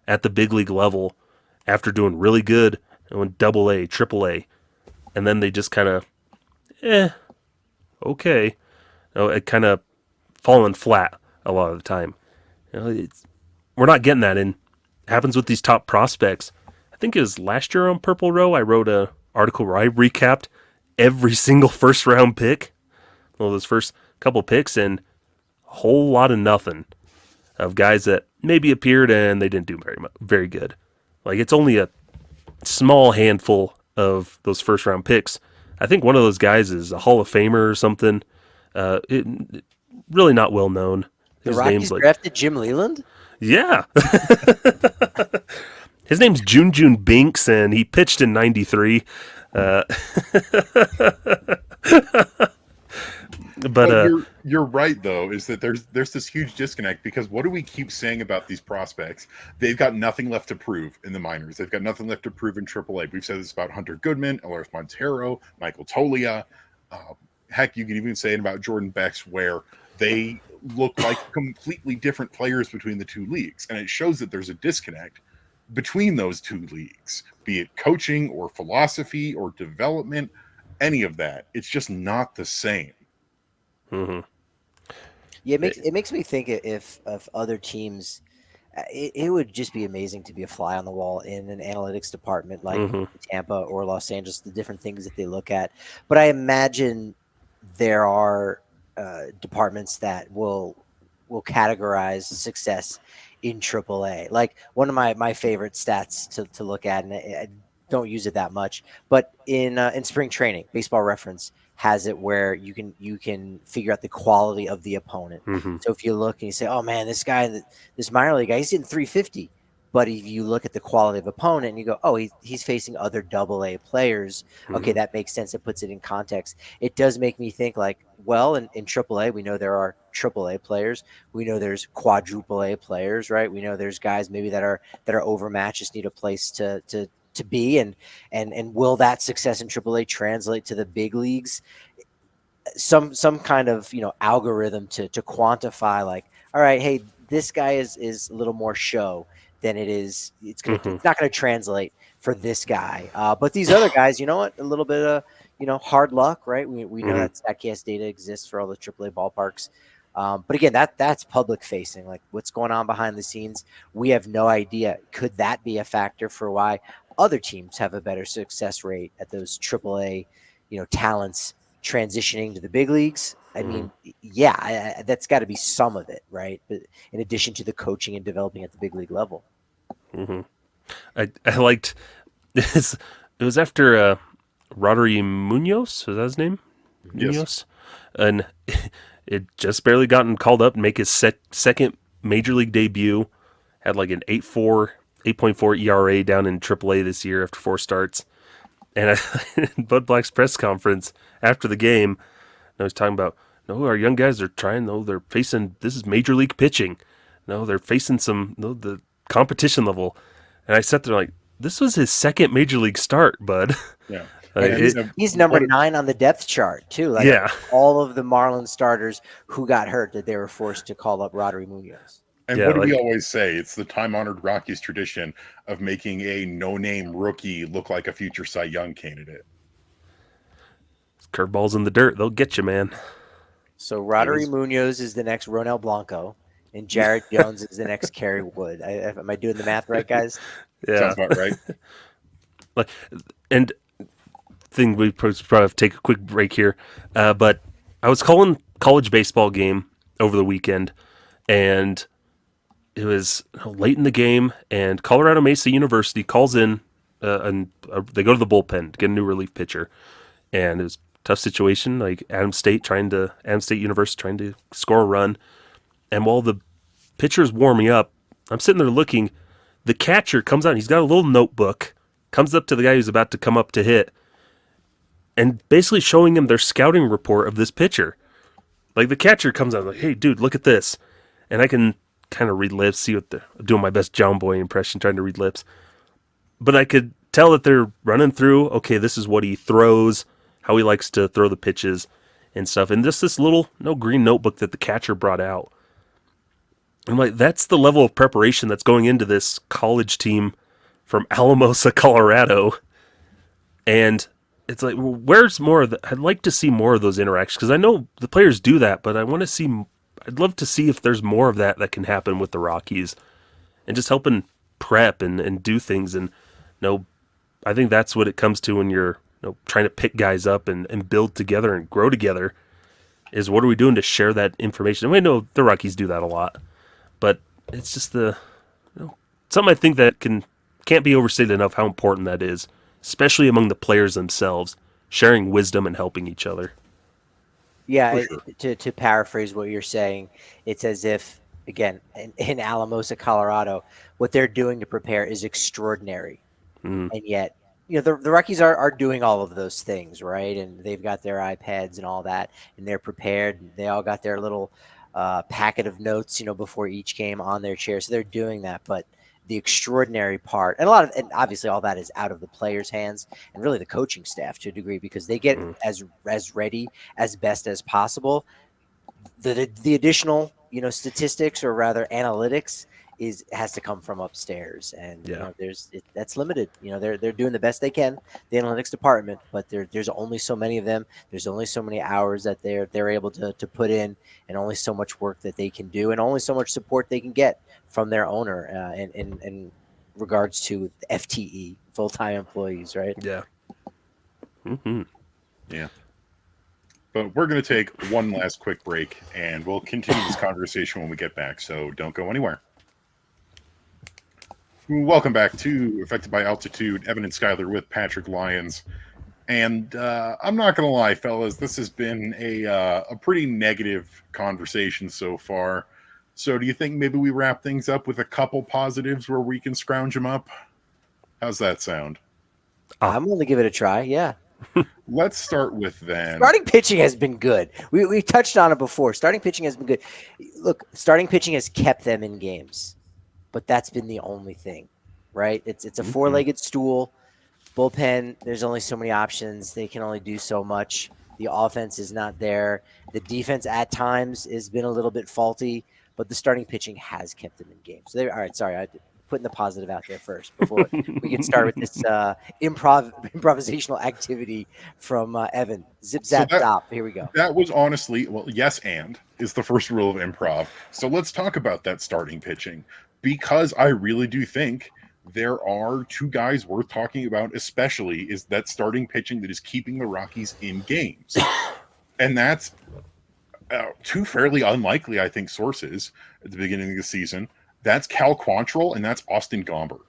at the big league level after doing really good in AA, AAA, and then they just kind of, okay, it kind of falling flat a lot of the time. We're not getting that, and it happens with these top prospects. I think it was last year on Purple Row, I wrote an article where I recapped every single first round pick, those first couple picks, and a whole lot of nothing of guys that maybe appeared and they didn't do very good. Like, it's only a small handful of those first round picks. I think one of those guys is a Hall of Famer or something. Really not well known. The Rockies drafted Jim Leland? Yeah. His name's Jun Binks, and he pitched in '93. But you're right, though, is that there's this huge disconnect, because what do we keep saying about these prospects? They've got nothing left to prove in the minors. They've got nothing left to prove in AAA. We've said this about Hunter Goodman, Eleris Montero, Michael Tolia. Heck, you can even say it about Jordan Bex, where they look like completely different players between the two leagues. And it shows that there's a disconnect between those two leagues, be it coaching or philosophy or development, any of that. It's just not the same. Mm-hmm. Yeah, it makes me think if other teams, it would just be amazing to be a fly on the wall in an analytics department like Tampa or Los Angeles, the different things that they look at. But I imagine there are departments that will categorize success in AAA. Like, one of my favorite stats to look at, and I don't use it that much, but in spring training, Baseball Reference has it where you can figure out the quality of the opponent. So if you look and you say, oh man, this guy, this minor league guy, he's hitting 350. But if you look at the quality of opponent and you go, oh, he's facing other AA players, okay, that makes sense. It puts it in context. It does make me think, like, well, in AAA, we know there are AAA players. We know there's quadruple A players, right? We know there's guys maybe that are overmatched, just need a place to be, and will that success in AAA translate to the big leagues? Some kind of algorithm to quantify, like, all right, hey, this guy is a little more show than it is. It's not going to translate for this guy, but these other guys, you know what? A little bit of hard luck, right? We know that Statcast data exists for all the AAA ballparks. But again, that's public facing, like what's going on behind the scenes. We have no idea. Could that be a factor for why other teams have a better success rate at those AAA, talents transitioning to the big leagues? I mean, yeah, that's got to be some of it, right? But in addition to the coaching and developing at the big league level. I liked this. It was after Rodri Munoz, was that his name? Yes. Munoz, and it just barely gotten called up to make his second major league debut. Had like an 8.4 ERA down in AAA this year after 4 starts. And Bud Black's press conference after the game, I was talking about, our young guys are trying, they're facing, this is major league pitching. They're facing some, the competition level. And I sat there like, this was his second major league start, Bud. Yeah. He's number 9 on the depth chart too. Like, all of the Marlins starters who got hurt, that they were forced to call up Rodri Munoz. And what do we always say? It's the time-honored Rockies tradition of making a no-name rookie look like a future Cy Young candidate. Curveballs in the dirt, they'll get you, man. So Rodri Munoz is the next Ronel Blanco, and Jared Jones is the next Kerry Wood. Am I doing the math right, guys? Yeah, sounds about right. And thing we probably have to take a quick break here, but I was calling college baseball game over the weekend, and it was late in the game, and Colorado Mesa University calls in, and they go to the bullpen to get a new relief pitcher, and it was a tough situation. Like Adams State University trying to score a run, and while the pitcher's warming up, I'm sitting there looking. The catcher comes out. And he's got a little notebook. Comes up to the guy who's about to come up to hit, and basically showing him their scouting report of this pitcher. Like the catcher comes out like, "Hey, dude, look at this," and I can kind of read lips, see what I'm doing my best John Boy impression, trying to read lips. But I could tell that they're running through, okay, this is what he throws, how he likes to throw the pitches and stuff. And just this little green notebook that the catcher brought out. I'm like, that's the level of preparation that's going into this college team from Alamosa, Colorado. And it's like, well, where's more of I'd like to see more of those interactions, because I know the players do that, but I'd love to see if there's more of that can happen with the Rockies and just helping prep and do things. And I think that's what it comes to when you're trying to pick guys up and build together and grow together, is what are we doing to share that information? And we know the Rockies do that a lot, but it's just something I think that can't be overstated enough how important that is, especially among the players themselves, sharing wisdom and helping each other. Yeah, to paraphrase what you're saying, it's as if, again, in Alamosa, Colorado, what they're doing to prepare is extraordinary. And yet, the Rockies are doing all of those things, right? And they've got their iPads and all that, and they're prepared. They all got their little packet of notes, before each game on their chair. So they're doing that. But the extraordinary part, and obviously all that is out of the players' hands and really the coaching staff to a degree, because they get as ready as best as possible. The additional, statistics, or rather analytics, has to come from upstairs, and that's limited. They're doing the best they can, the analytics department, but there's only so many of them. There's only so many hours that they're able to put in, and only so much work that they can do, and only so much support they can get from their owner in regards to FTE, full-time employees, right? Yeah. Yeah. But we're going to take one last quick break, and we'll continue this conversation when we get back, so don't go anywhere. Welcome back to Affected by Altitude, Evan and Skyler with Patrick Lyons. And I'm not going to lie, fellas, this has been a pretty negative conversation so far. So do you think maybe we wrap things up with a couple positives where we can scrounge them up? How's that sound? I'm going to give it a try, yeah. Let's start with then. Starting pitching has been good. We touched on it before. Starting pitching has been good. Look, starting pitching has kept them in games, but that's been the only thing, right? It's a four-legged stool. Bullpen, there's only so many options. They can only do so much. The offense is not there. The defense at times has been a little bit faulty, but the starting pitching has kept them in games. So all right, sorry, I'm putting the positive out there first before we can start with this improvisational activity from Evan. Zip, zap, stop. Here we go. That was honestly, yes, and is the first rule of improv. So let's talk about that starting pitching, because I really do think there are two guys worth talking about, especially is that starting pitching that is keeping the Rockies in games. And that's two fairly unlikely, I think, sources at the beginning of the season. That's Cal Quantrill and that's Austin Gomber.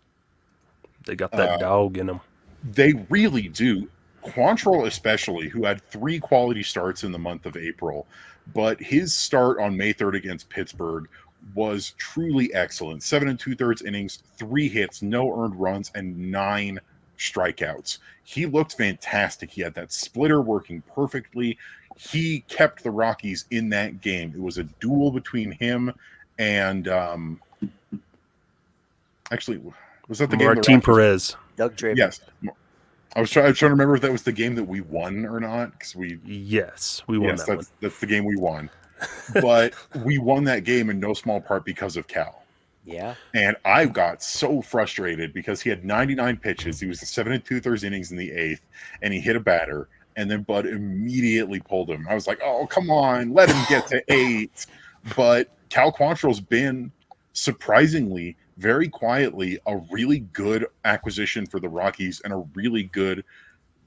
They got that dog in them. They really do. Quantrill especially, who had 3 quality starts in the month of April, but his start on May 3rd against Pittsburgh was truly excellent. 7 2/3 innings, 3 hits, no earned runs, and 9 strikeouts. He looked fantastic. He had that splitter working perfectly. He kept the Rockies in that game. It was a duel between him and actually, was that the game? Martin Perez. Doug Draper. Yes. I was trying to remember if that was the game that we won or not, because we won that one. That's the game we won. But we won that game in no small part because of Cal. Yeah. And I got so frustrated because he had 99 pitches. He was 7 2/3 innings in the 8th, and he hit a batter, and then Bud immediately pulled him. I was like, oh, come on, let him get to 8. But Cal Quantrill's been surprisingly, very quietly, a really good acquisition for the Rockies and a really good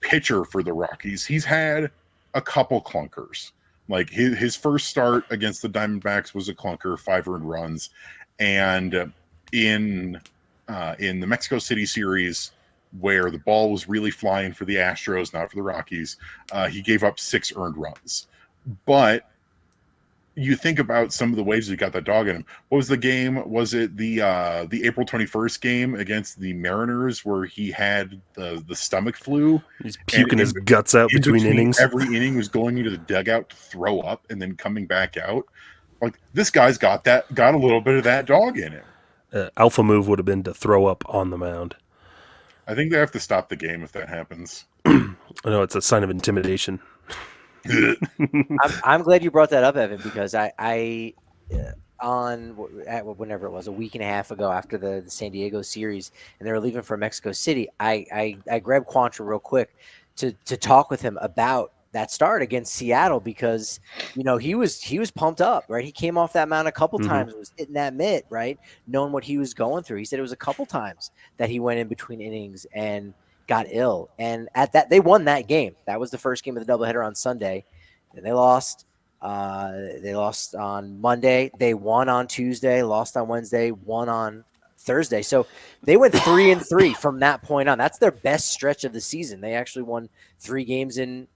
pitcher for the Rockies. He's had a couple clunkers. Like his first start against the Diamondbacks was a clunker, 5 earned runs, and in the Mexico City series, where the ball was really flying for the Astros, not for the Rockies, he gave up 6 earned runs. But you think about some of the ways he got that dog in him. What was the game? Was it the April 21st game against the Mariners where he had the stomach flu? He's puking his guts out between innings. Every inning was going into the dugout to throw up and then coming back out. Like, this guy's got a little bit of that dog in him. Alpha move would have been to throw up on the mound. I think they have to stop the game if that happens. I know it's a sign of intimidation. I'm glad you brought that up, Evan, because I whenever it was, a week and a half ago after the San Diego series, and they were leaving for Mexico City, I grabbed Quantrill real quick to talk with him about that start against Seattle, because he was pumped up, right? He came off that mound a couple times, was hitting that mitt, right, knowing what he was going through. He said it was a couple times that he went in between innings and got ill, and at that they won that game. That was the first game of the doubleheader on Sunday. Then they lost. They lost on Monday. They won on Tuesday, lost on Wednesday, won on Thursday. So they went 3-3 from that point on. That's their best stretch of the season. They actually won 3 games in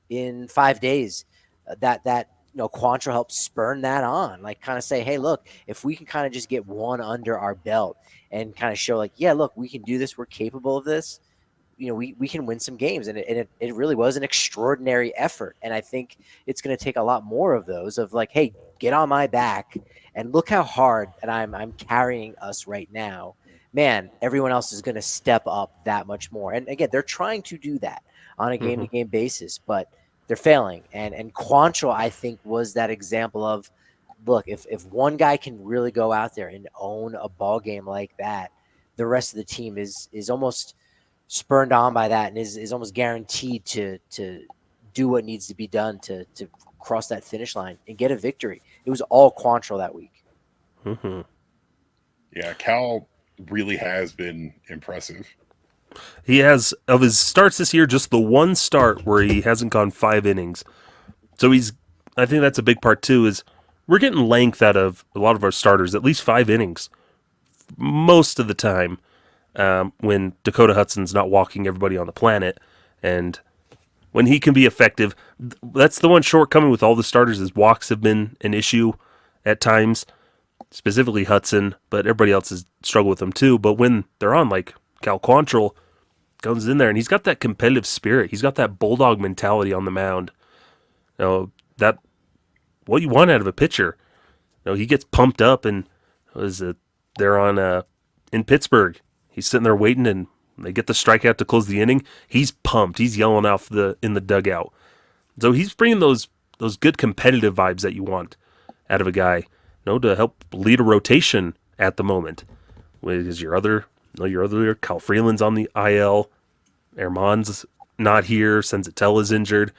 5 days. Quantrill helped spurn that on, like kind of say, hey, look, if we can kind of just get one under our belt and kind of show like, yeah, look, we can do this. We're capable of this. We can win some games, and it really was an extraordinary effort. And I think it's going to take a lot more of those, of like, hey, get on my back and look how hard that I'm carrying us right now. Man, everyone else is going to step up that much more. And again, they're trying to do that on a game-to-game basis, but they're failing. And Quantrill, I think, was that example of, look, if one guy can really go out there and own a ball game like that, the rest of the team is almost spurned on by that, and is almost guaranteed to do what needs to be done to cross that finish line and get a victory. It was all Quantrill that week. Yeah, Cal really has been impressive. He has, of his starts this year, just the one start where he hasn't gone 5 innings. So I think that's a big part too, is we're getting length out of a lot of our starters, at least 5 innings most of the time. When Dakota Hudson's not walking everybody on the planet, and when he can be effective, that's the one shortcoming with all the starters, is walks have been an issue at times, specifically Hudson, but everybody else has struggled with them too. But when they're on, like Cal Quantrill comes in there, and he's got that competitive spirit, he's got that bulldog mentality on the mound. That what you want out of a pitcher. He gets pumped up, and they're on in Pittsburgh. He's sitting there waiting, and they get the strikeout to close the inning. He's pumped. He's yelling off in the dugout. So he's bringing those good competitive vibes that you want out of a guy, to help lead a rotation at the moment. Because your other Cal Freeland's on the IL, Herman's not here, Senzatella's injured.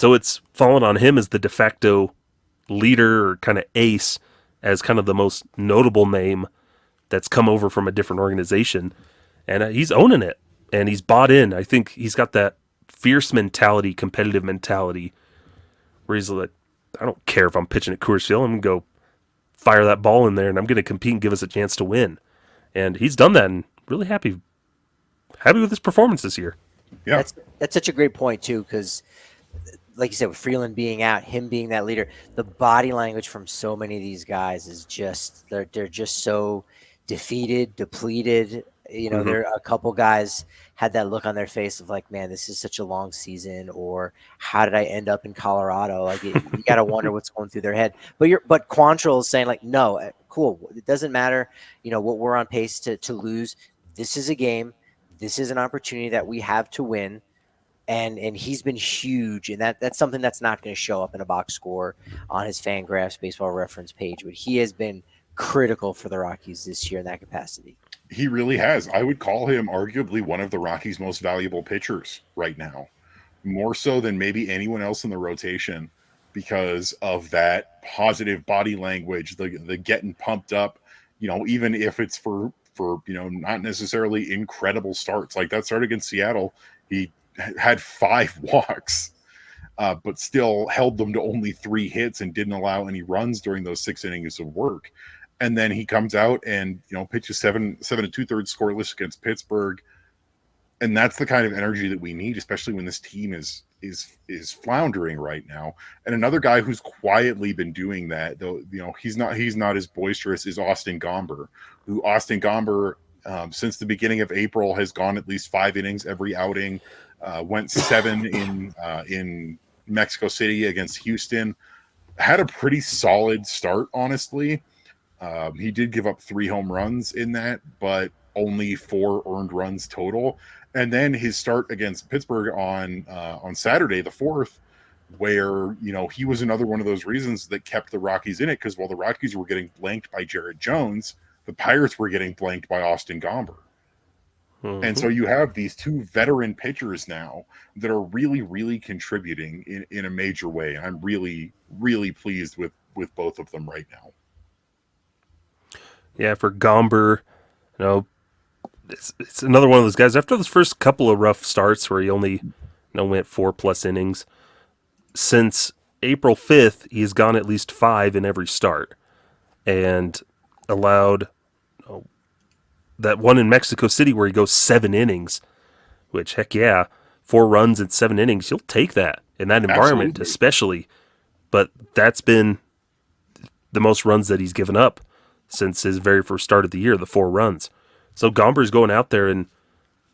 So it's fallen on him as the de facto leader, or kind of ace, as kind of the most notable name that's come over from a different organization, and he's owning it, and he's bought in. I think he's got that fierce mentality, competitive mentality, where he's like, I don't care if I'm pitching at Coors Field, I'm going to go fire that ball in there, and I'm going to compete and give us a chance to win. And he's done that, and really happy with his performance this year. Yeah, that's such a great point too, because like you said, with Freeland being out, him being that leader, the body language from so many of these guys is just they're just so defeated, depleted. There are a couple guys had that look on their face of like, man, this is such a long season, or how did I end up in Colorado? Like, you got to wonder what's going through their head. But Quantrill is saying like, no, cool, it doesn't matter. What we're on pace to lose. This is a game. This is an opportunity that we have to win. And he's been huge, and that's something that's not going to show up in a box score on his Fangraphs Baseball Reference page. But he has been critical for the Rockies this year in that capacity. He really has. I would call him arguably one of the Rockies' most valuable pitchers right now, more so than maybe anyone else in the rotation, because of that positive body language, the getting pumped up. Even if it's for not necessarily incredible starts, like that start against Seattle, he had 5 walks. but still held them to only 3 hits and didn't allow any runs during those 6 innings of work. And then he comes out and pitches 7 2/3 scoreless against Pittsburgh, and that's the kind of energy that we need, especially when this team is floundering right now. And another guy who's quietly been doing that, though, he's not as boisterous, is Austin Gomber, who since the beginning of April has gone at least 5 innings every outing. Went 7 in Mexico City against Houston. Had a pretty solid start, honestly. He did give up 3 home runs in that, but only 4 earned runs total. And then his start against Pittsburgh on Saturday, the 4th, where he was another one of those reasons that kept the Rockies in it, because while the Rockies were getting blanked by Jared Jones, the Pirates were getting blanked by Austin Gomber. Mm-hmm. And so you have these 2 veteran pitchers now that are really, really contributing in a major way. I'm really, really pleased with both of them right now. Yeah, for Gomber, it's another one of those guys. After those first couple of rough starts where he only went 4+ innings, since April 5th, he's gone at least 5 in every start and allowed that one in Mexico City where he goes 7 innings, which, heck yeah, 4 runs in 7 innings. You'll take that in that environment, absolutely, especially. But that's been the most runs that he's given up since his very first start of the year, the 4 runs. So Gomber's going out there, and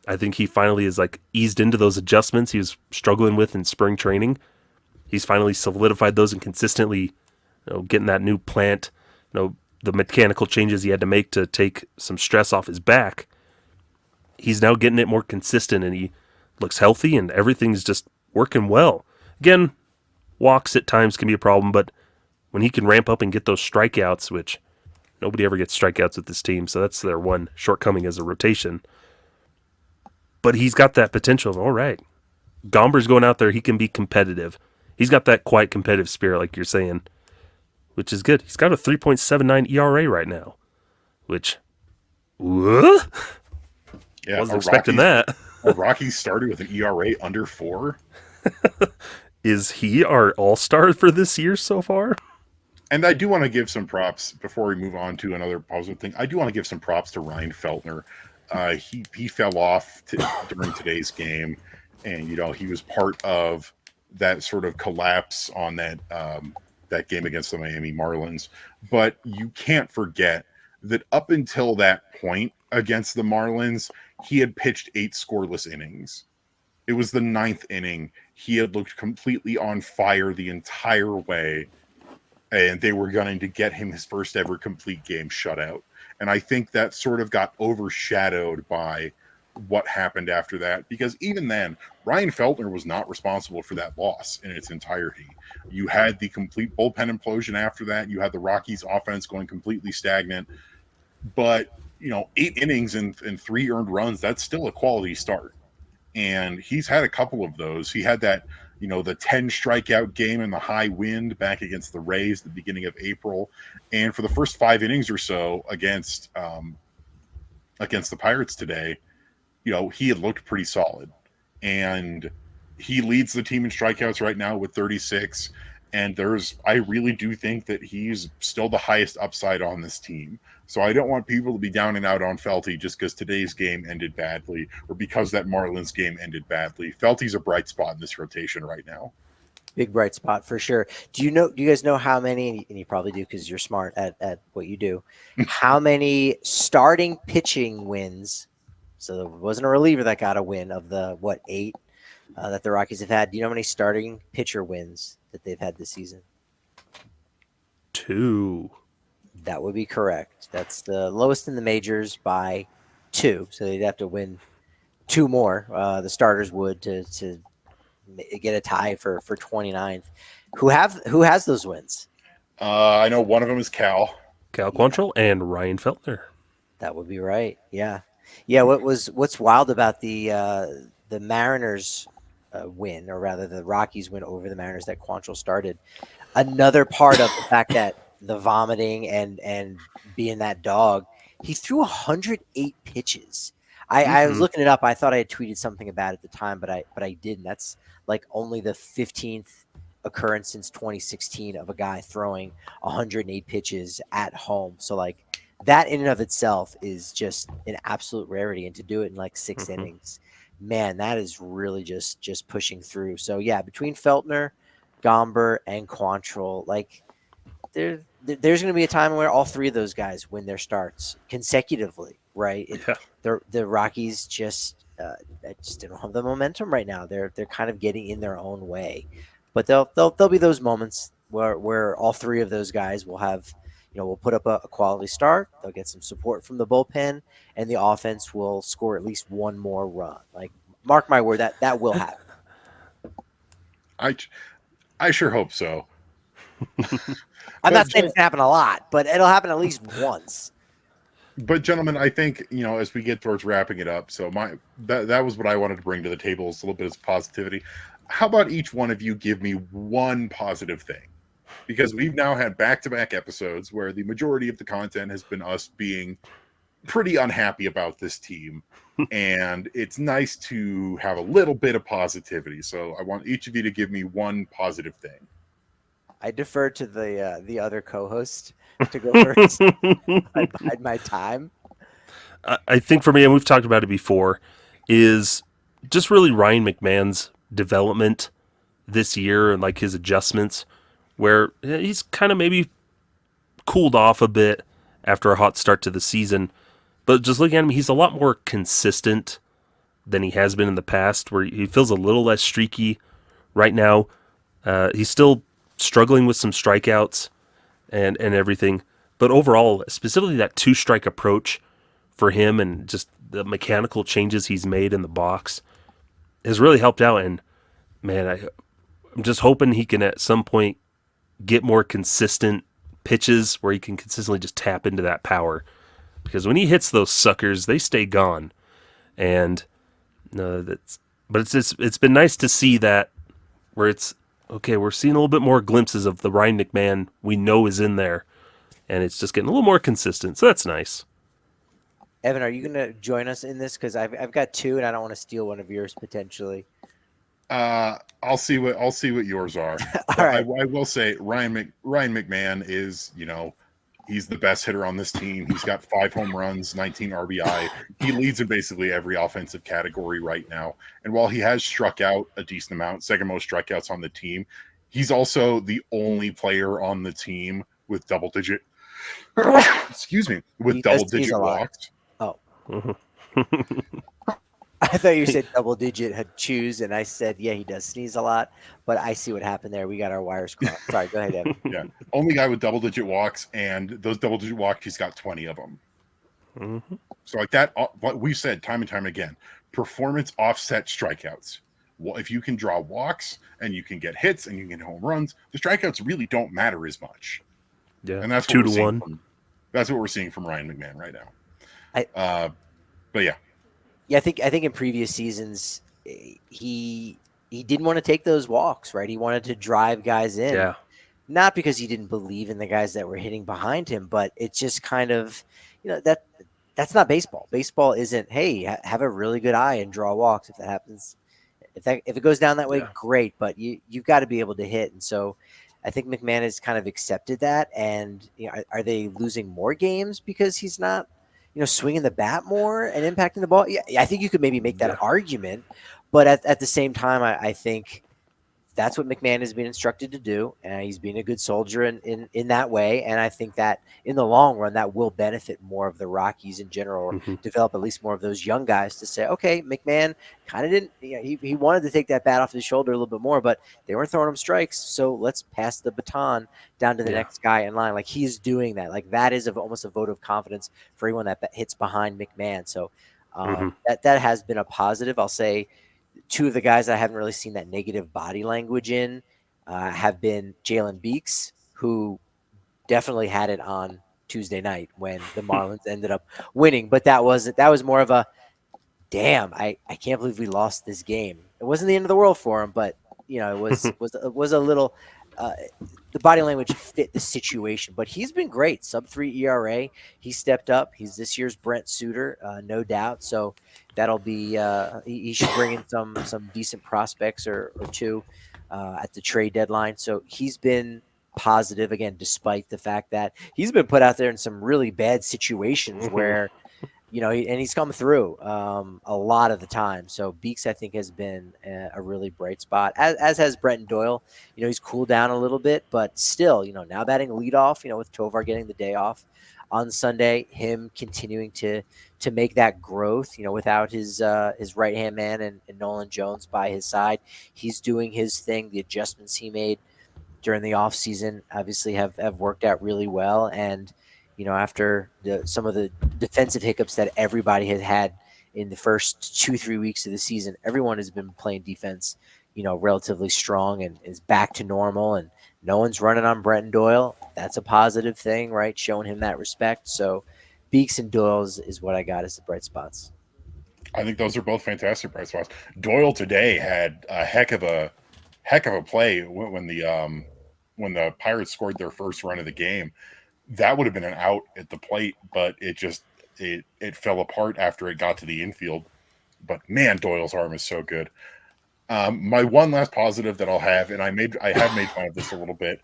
I think he finally is eased into those adjustments he was struggling with in spring training. He's finally solidified those and consistently, getting that new plant, the mechanical changes he had to make to take some stress off his back. He's now getting it more consistent, and he looks healthy, and everything's just working well. Again, walks at times can be a problem, but when he can ramp up and get those strikeouts, which nobody ever gets strikeouts with this team, so that's their one shortcoming as a rotation. But he's got that potential. All right, Gomber's going out there. He can be competitive. He's got that quiet competitive spirit, like you're saying, which is good. He's got a 3.79 ERA right now, which, what? Yeah, wasn't expecting that. A Rockies started with an ERA under 4. Is he our all-star for this year so far? And I do want to give some props before we move on to another positive thing. I do want to give some props to Ryan Feltner. He fell off during today's game, and he was part of that sort of collapse on that game against the Miami Marlins. But you can't forget that up until that point against the Marlins, he had pitched 8 scoreless innings. It was the 9th inning. He had looked completely on fire the entire way, and they were going to get him his first ever complete game shutout. And I think that sort of got overshadowed by what happened after that, because even then, Ryan Feltner was not responsible for that loss in its entirety. You had the complete bullpen implosion after that. You had the Rockies offense going completely stagnant. But, 8 innings and 3 earned runs, that's still a quality start. And he's had a couple of those. He had that, the 10 strikeout game in the high wind back against the Rays at the beginning of April. And for the first 5 innings or so against the Pirates today, he had looked pretty solid. And he leads the team in strikeouts right now with 36. And I really do think that he's still the highest upside on this team. So I don't want people to be down and out on Felty just because today's game ended badly or because that Marlins game ended badly. Felty's a bright spot in this rotation right now. Big bright spot for sure. Do you guys know how many, and you probably do because you're smart at what you do, how many starting pitching wins? So there wasn't a reliever that got a win of the, 8 that the Rockies have had. Do you know how many starting pitcher wins that they've had this season? 2. That would be correct. That's the lowest in the majors by 2. So they'd have to win 2 more. The starters would to get a tie for 29th. Who has those wins? I know one of them is Cal Quantrill and Ryan Feltner. That would be right. Yeah. What's wild about the Mariners win, or rather the Rockies win over the Mariners that Quantrill started. Another part of the fact that the vomiting and being that dog, he threw 108 pitches. I was looking it up. I thought I had tweeted something about it at the time, but I didn't. That's like only the 15th occurrence since 2016 of a guy throwing 108 pitches at home. So like that in and of itself is just an absolute rarity, and to do it in like 6 innings, man, that is really just pushing through. So yeah, between Feltner, Gomber, and Quantrill, like there's going to be a time where all three of those guys win their starts consecutively, right? The Rockies just don't have the momentum right now. They're kind of getting in their own way, but there'll be those moments where all three of those guys will have, will put up a quality start. They'll get some support from the bullpen, and the offense will score at least one more run. Like, mark my word, that will happen. I sure hope so. I'm not saying it's gonna happen a lot, but it'll happen at least once. But gentlemen, I think, as we get towards wrapping it up, so that was what I wanted to bring to the table, is a little bit of positivity. How about each one of you give me one positive thing? Because we've now had back-to-back episodes where the majority of the content has been us being pretty unhappy about this team. And it's nice to have a little bit of positivity. So I want each of you to give me one positive thing. I defer to the other co-host to go first. I bide my time. I think for me, and we've talked about it before, is just really Ryan McMahon's development this year and like his adjustments, where he's kind of maybe cooled off a bit after a hot start to the season. But just looking at him, he's a lot more consistent than he has been in the past, where he feels a little less streaky right now. He's still struggling with some strikeouts and everything. But overall, specifically that 2-strike approach for him and just the mechanical changes he's made in the box has really helped out. And man, I'm just hoping he can at some point get more consistent pitches where he can consistently just tap into that power. Because when he hits those suckers, they stay gone. And it's been nice to see that, where it's okay, we're seeing a little bit more glimpses of the Ryan McMahon we know is in there, and it's just getting a little more consistent. So that's nice. Evan, are you going to join us in this? Because I've got two, and I don't want to steal one of yours potentially. I'll see what yours are. All right. I will say Ryan McMahon is, he's the best hitter on this team. He's got 5 home runs, 19 RBI. He leads in basically every offensive category right now. And while he has struck out a decent amount, second most strikeouts on the team, he's also the only player on the team with double-digit walks. Oh. I thought you said double-digit had chews, and I said, yeah, he does sneeze a lot, but I see what happened there. We got our wires crossed. Sorry, go ahead, Evan. Yeah, only guy with double-digit walks, and those double-digit walks, he's got 20 of them. Mm-hmm. So like that, what we've said time and time again, performance offset strikeouts. Well, if you can draw walks, and you can get hits, and you can get home runs, the strikeouts really don't matter as much. Yeah, and that's 2 to 1. That's what we're seeing from Ryan McMahon right now. But yeah. Yeah, I think in previous seasons he didn't want to take those walks, right? He wanted to drive guys in. Yeah. Not because he didn't believe in the guys that were hitting behind him, but it's just kind of, that's not baseball. Baseball isn't, hey, have a really good eye and draw walks. If that happens, if it goes down that way, great. But you've got to be able to hit. And so I think McMahon has kind of accepted that. And are they losing more games because he's not, swinging the bat more and impacting the ball? Yeah, I think you could maybe make that argument, but at the same time, I think that's what McMahon has been instructed to do, and he's being a good soldier in that way. And I think that in the long run, that will benefit more of the Rockies in general, or develop at least more of those young guys to say, okay, McMahon kind of didn't, he wanted to take that bat off his shoulder a little bit more, but they weren't throwing him strikes. So let's pass the baton down to the next guy in line. Like, he's doing that. Like, that is almost a vote of confidence for anyone that hits behind McMahon. So that has been a positive. I'll say, 2 of the guys I haven't really seen that negative body language in have been Jalen Beeks, who definitely had it on Tuesday night when the Marlins ended up winning. But that was more of a, damn, I can't believe we lost this game. It wasn't the end of the world for him, but it was a little. the body language fit the situation. But he's been great. Sub-3 ERA. He stepped up. He's this year's Brent Suter, no doubt. So that'll be he should bring in some decent prospects or two at the trade deadline. So he's been positive again, despite the fact that he's been put out there in some really bad situations where, and he's come through a lot of the time. So Beeks, I think, has been a really bright spot, as has Brenton Doyle. He's cooled down a little bit, but still, now batting leadoff, with Tovar getting the day off on Sunday, him continuing to make that growth, without his right-hand man and Nolan Jones by his side. He's doing his thing. The adjustments he made during the offseason obviously have worked out really well. And, after some of the defensive hiccups that everybody has had in the first 2-3 weeks of the season, everyone has been playing defense, relatively strong and is back to normal. And no one's running on Brenton Doyle. That's a positive thing, right? Showing him that respect. So Beeks and Doyle is what I got as the bright spots. I think those are both fantastic bright spots. Doyle today had a heck of a play when the Pirates scored their first run of the game. That would have been an out at the plate, but it fell apart after it got to the infield. But man, Doyle's arm is so good. My one last positive that I'll have, and I have made fun of this a little bit,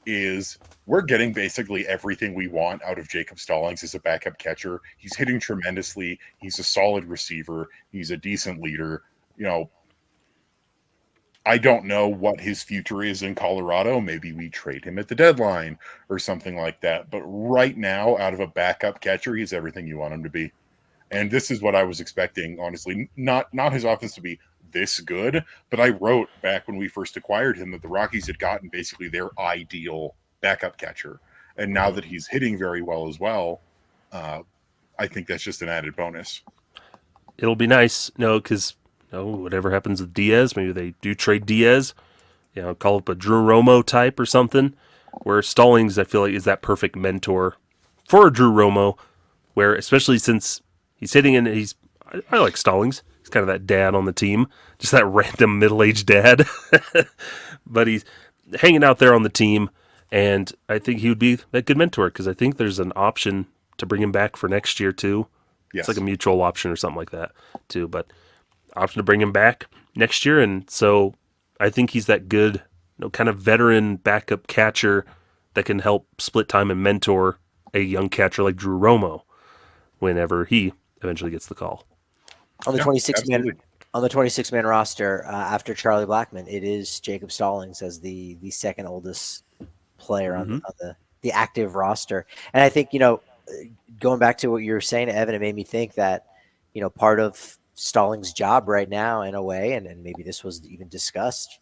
is we're getting basically everything we want out of Jacob Stallings as a backup catcher. He's hitting tremendously. He's a solid receiver. He's a decent leader. I don't know what his future is in Colorado. Maybe we trade him at the deadline or something like that. But right now, out of a backup catcher, he's everything you want him to be. And this is what I was expecting, honestly. Not his offense to be this good, but I wrote back when we first acquired him that the Rockies had gotten basically their ideal backup catcher. And now that he's hitting very well as well, I think that's just an added bonus. It'll be nice, because whatever happens with Diaz, maybe they do trade Diaz, call up a Drew Romo type or something, where Stallings, I feel like, is that perfect mentor for a Drew Romo, where especially since he's hitting and I like Stallings. He's kind of that dad on the team, just that random middle-aged dad, but he's hanging out there on the team, and I think he would be that good mentor because I think there's an option to bring him back for next year too. Yes. It's like a mutual option or something like that too, but option to bring him back next year. And so I think he's that good, kind of veteran backup catcher that can help split time and mentor a young catcher like Drew Romo whenever he eventually gets the call. On the 26-man roster after Charlie Blackmon, it is Jacob Stallings as the second oldest player on the active roster. And I think, going back to what you were saying, Evan, it made me think that, part of Stallings' job right now, in a way, and maybe this was even discussed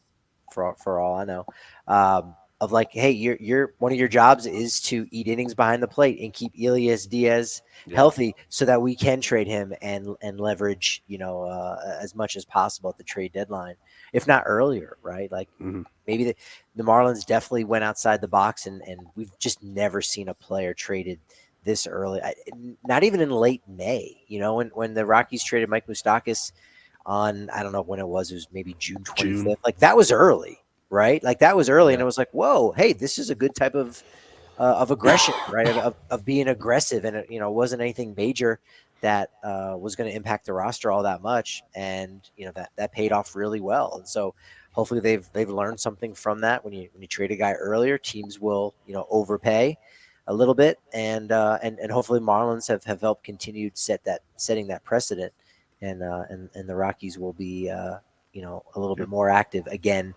for all I know, of like, hey, you're one of your jobs is to eat innings behind the plate and keep Elias Diaz healthy, so that we can trade him and leverage, as much as possible at the trade deadline, if not earlier, right? Like maybe the Marlins definitely went outside the box, and we've just never seen a player traded this early, not even in late May, when the Rockies traded Mike Moustakas on, I don't know when it was maybe June 25th. Like that was early, right? Like that was early. And it was like, whoa, hey, this is a good type of aggression, right? Of being aggressive. And it wasn't anything major that was going to impact the roster all that much. And, that paid off really well. And so hopefully they've learned something from that. When you trade a guy earlier, teams will, overpay a little bit, and hopefully Marlins have helped continue setting that precedent, and the Rockies will be a little bit more active again.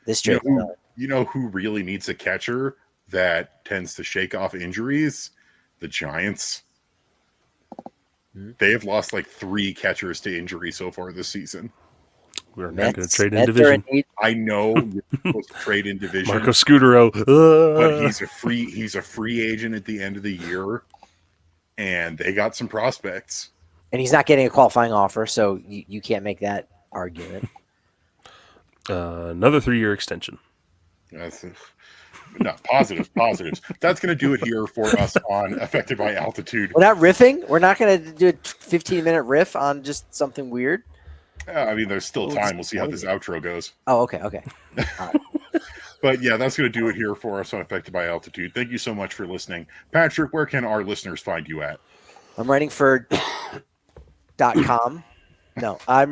This trade. Who really needs a catcher that tends to shake off injuries? The Giants. They have lost like 3 catchers to injury so far this season. We're not going to trade in division. I know you're supposed to trade in division. Marco Scutero. But he's a free agent at the end of the year, and they got some prospects. And he's not getting a qualifying offer, so you can't make that argument. Another 3-year extension. No, positives. That's going to do it here for us on Affected by Altitude. We're not riffing. We're not going to do a 15-minute riff on just something weird. I mean, there's still time. We'll see how this outro goes. Oh, okay. All right. But yeah, that's going to do it here for us on Affected by Altitude. Thank you so much for listening. Patrick, where can our listeners find you at? I'm writing for .com. No, I'm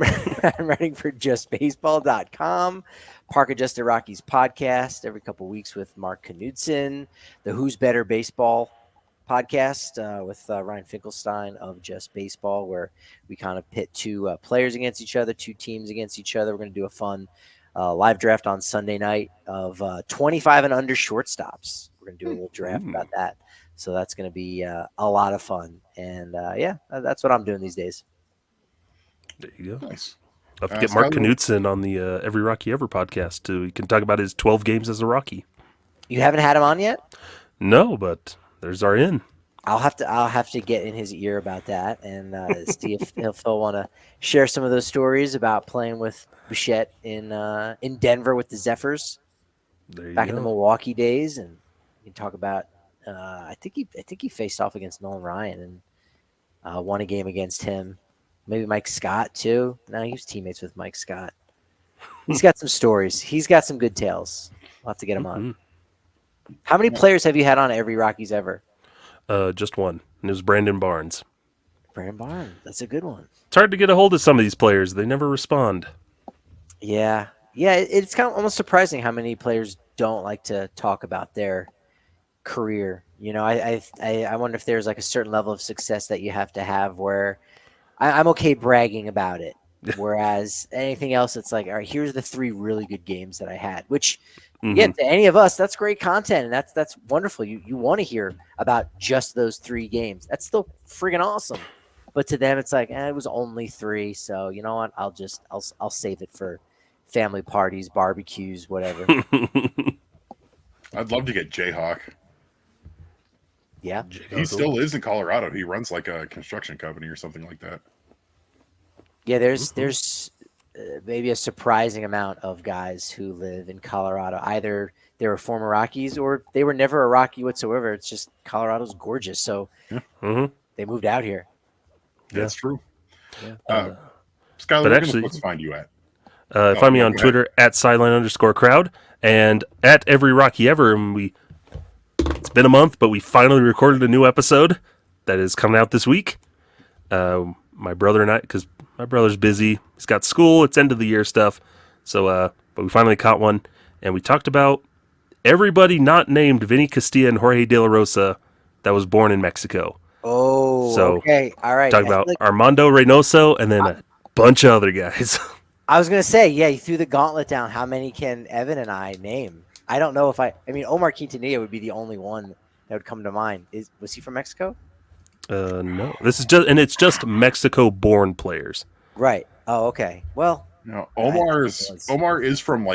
writing for justbaseball.com. Park Adjusted Rockies podcast every couple weeks with Mark Knudsen. The Who's Better Baseball podcast with Ryan Finkelstein of Just Baseball, where we kind of pit two players against each other, two teams against each other. We're going to do a fun live draft on Sunday night of 25 and under shortstops. We're going to do a little draft about that. So that's going to be a lot of fun. And yeah, that's what I'm doing these days. There you go. Nice. I'll have to get Mark Knudsen on the Every Rocky Ever podcast too. He can talk about his 12 games as a Rocky. You haven't had him on yet? No, but there's our in. I'll have to get in his ear about that and see if he'll want to share some of those stories about playing with Bichette in Denver with the Zephyrs back in the Milwaukee days, and you can talk about. I think he faced off against Nolan Ryan and won a game against him. Maybe Mike Scott too. No, he was teammates with Mike Scott. He's got some stories. He's got some good tales. We'll have to get him on. How many players have you had on Every Rockies Ever? Just one, and it was Brandon Barnes. Brandon Barnes, that's a good one. It's hard to get a hold of some of these players. They never respond. Yeah. It's kind of almost surprising how many players don't like to talk about their career. You know, I wonder if there's like a certain level of success that you have to have where I'm okay bragging about it. Whereas anything else, it's like, all right, here's the 3 really good games that I had, which yeah, to any of us, that's great content. And that's wonderful. You want to hear about just those 3 games. That's still friggin' awesome. But to them, it's like, it was only 3. So you know what? I'll save it for family parties, barbecues, whatever. I'd love to get Jayhawk. Yeah. He still lives in Colorado. He runs like a construction company or something like that. Yeah, there's maybe a surprising amount of guys who live in Colorado. Either they were former Rockies or they were never a Rocky whatsoever. It's just Colorado's gorgeous. So they moved out here. That's true. Yeah. Skyler, but where actually, can folks find you at? Find me on Twitter at @sideline_crowd and at Every Rocky Ever. And it's been a month, but we finally recorded a new episode that is coming out this week. My brother and I, because my brother's busy, he's got school, it's end of the year stuff. So, but we finally caught one, and we talked about everybody not named Vinny Castilla and Jorge De La Rosa that was born in Mexico. Oh, so, okay, all right. Talk about Armando Reynoso and then a bunch of other guys. I was gonna say, yeah, you threw the gauntlet down. How many can Evan and I name? I don't know if I mean, Omar Quintanilla would be the only one that would come to mind. Was he from Mexico? No. It's just Mexico-born players. Right. Oh, okay. Well, no, Omar is from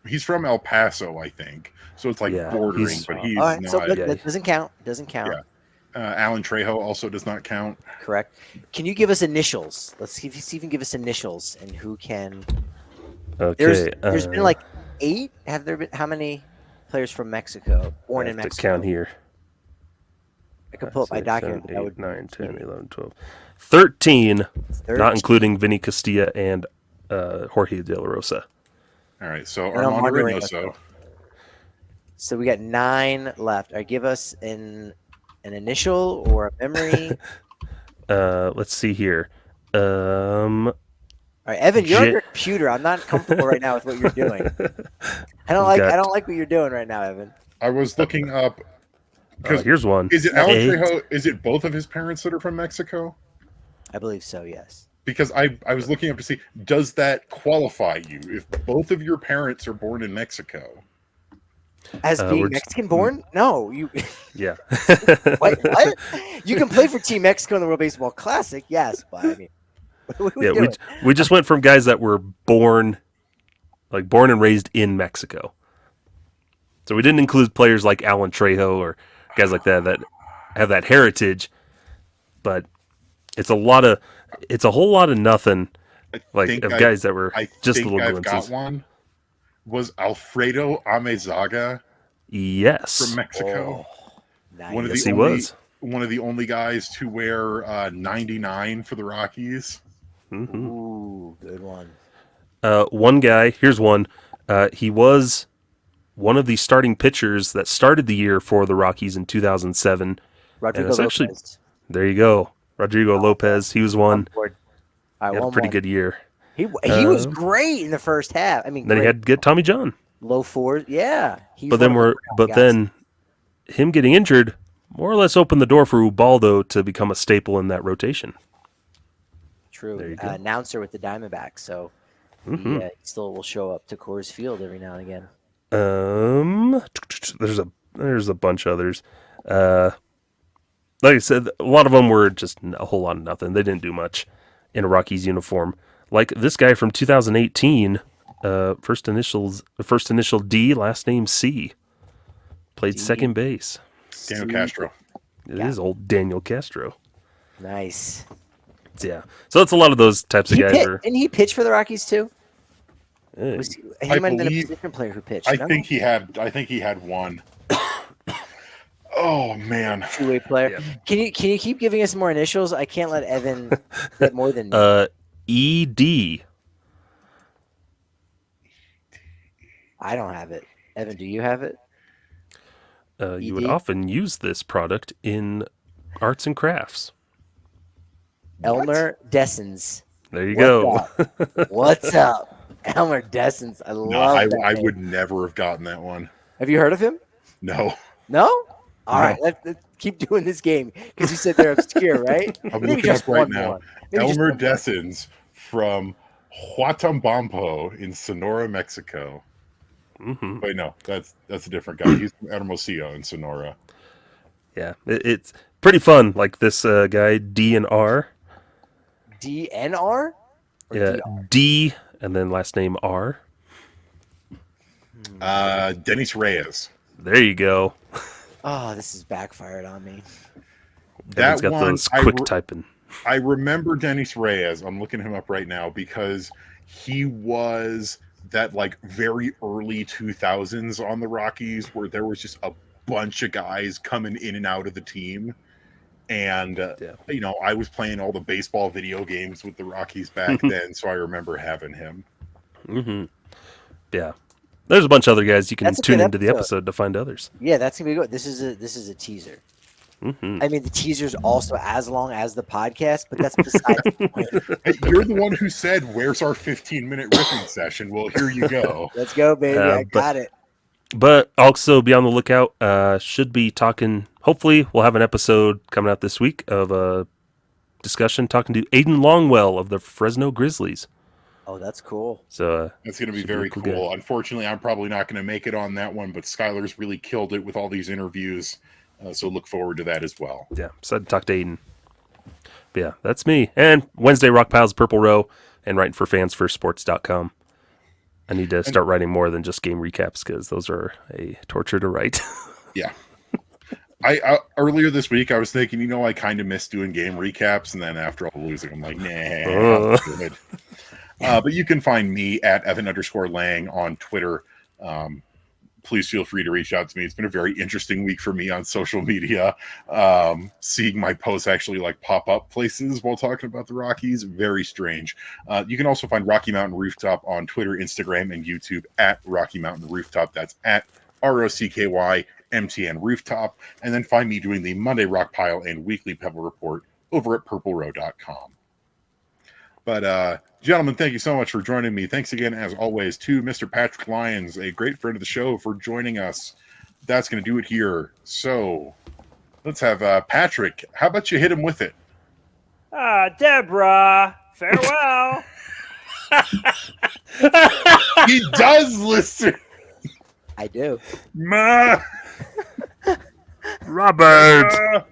he's from El Paso, I think. So it's bordering, but he's right, not. So that doesn't count. Doesn't count. Yeah. Alan Trejo also does not count. Correct. Can you give us initials? Let's see if you can give us initials and who can. Okay. There's been 8. Have there been how many players from Mexico born in Mexico? To count here. I could pull up my document. 7, 8, 9, 10, 11, 12. 13, not including Vinny Castilla and Jorge De La Rosa. All right, so Armando Reynoso. So we got 9 left. All right, give us an initial or a memory. Let's see here. All right, Evan, you're on your computer. I'm not comfortable right now with what you're doing. I don't like what you're doing right now, Evan. I was looking up. Here's one. Is it Alan Trejo? Is it both of his parents that are from Mexico? I believe so, yes. Because I was looking up to see, does that qualify you if both of your parents are born in Mexico? As being Mexican-born? No, you. Yeah. What? You can play for Team Mexico in the World Baseball Classic, yes, but I mean, what are we doing? We just went from guys that were born and raised in Mexico. So we didn't include players like Alan Trejo or guys like that have that heritage, but it's a whole lot of nothing. Guys that were just little glimpses. Got one. Was Alfredo Amezaga? Yes, from Mexico. Oh, nice. He was one of the only guys to wear 99 for the Rockies. Mm-hmm. Ooh, good one. One guy. Here's one. He was one of the starting pitchers that started the year for the Rockies in 2007. Rodrigo it's Lopez. actually- There you go. Rodrigo Lopez. He was one. All He right, had a one pretty more. good year. He was great in the first half. I mean, Then he great. had to get Tommy John. Low fours. Yeah. He's But one of the guys. then him getting injured more or less opened the door for Ubaldo to become a staple in that rotation. True. There you go. Announcer with the Diamondbacks, so he still will show up to Coors Field every now and again. There's a bunch of others. Like I said, a lot of them were just a whole lot of nothing. They didn't do much in a Rockies uniform. Like this guy from 2018, first initial D, last name C. Played D. second base. Daniel Castro. It is old Daniel Castro. Nice. Yeah. So it's a lot of those types of guys. Didn't he pitch for the Rockies too? Hey, He I might have been a believe- position player who pitched. I no? think he had one. Oh man. Two-way player. Yeah. Can you keep giving us more initials? I can't let Evan get more than me. ED. I don't have it. Evan, do you have it? You would ED? often use this product in arts and crafts. Elmer Dessens. There you What's go. What's up? Elmer Dessens. I love No, I that name. would never have gotten that one. Have you heard of him? No. No? All No. right, let's keep doing this game because you said they're obscure, right? I'm Maybe looking just up right one now. more. Maybe just Elmer one more. Dessens from Huatabampo in Sonora, Mexico. Hmm. Wait, no, that's a different guy. He's from Hermosillo in Sonora. Yeah, it's pretty fun. Like this guy, D and R. DNR? Or Yeah, DR? D and then last name R. Dennis Reyes. There you go. Oh, this is backfired on me. Evan's That got one, those quick typing. I remember Dennis Reyes. I'm looking him up right now because he was that like very early 2000s on the Rockies where there was just a bunch of guys coming in and out of the team. And, you know, I was playing all the baseball video games with the Rockies back then, so I remember having him. Hmm. Yeah. There's a bunch of other guys. You can That's a tune good into the episode. episode to find others. Yeah, that's gonna be good. This is a teaser. Hmm. I mean, the teaser's also as long as the podcast, but that's besides the point. Hey, you're the one who said, "Where's our 15-minute riffing session?" Well, here you go. Let's go, baby. I but- got it. But also be on the lookout. Should be talking. Hopefully, we'll have an episode coming out this week of a discussion talking to Aiden Longwell of the Fresno Grizzlies. Oh, that's cool. So That's going to be Should be very cool cool. guy. Unfortunately, I'm probably not going to make it on that one, but Skyler's really killed it with all these interviews. So look forward to that as well. yeah, excited to talk to Aiden. But yeah, that's me. And Wednesday, Rock Piles Purple Row, and writing for fansfirstsports.com. I need to start writing more than just game recaps because those are a torture to write. Yeah. I earlier this week I was thinking, you know, I kind of miss doing game recaps, and then after all the losing, I'm like, nah, I'm good. But you can find me at Evan_Lang on Twitter. Please feel free to reach out to me. It's been a very interesting week for me on social media. Seeing my posts actually like pop up places while talking about the Rockies, very strange. You can also find Rocky Mountain Rooftop on Twitter, Instagram, and YouTube at Rocky Mountain Rooftop. That's at ROCKYMTN Rooftop. And then find me doing the Monday Rock Pile and Weekly Pebble Report over at purplerow.com. But gentlemen, thank you so much for joining me. Thanks again, as always, to Mr. Patrick Lyons, a great friend of the show, for joining us. That's going to do it here. So let's have Patrick. How about you hit him with it? Deborah, farewell. He does listen. I do. Ma. Robert!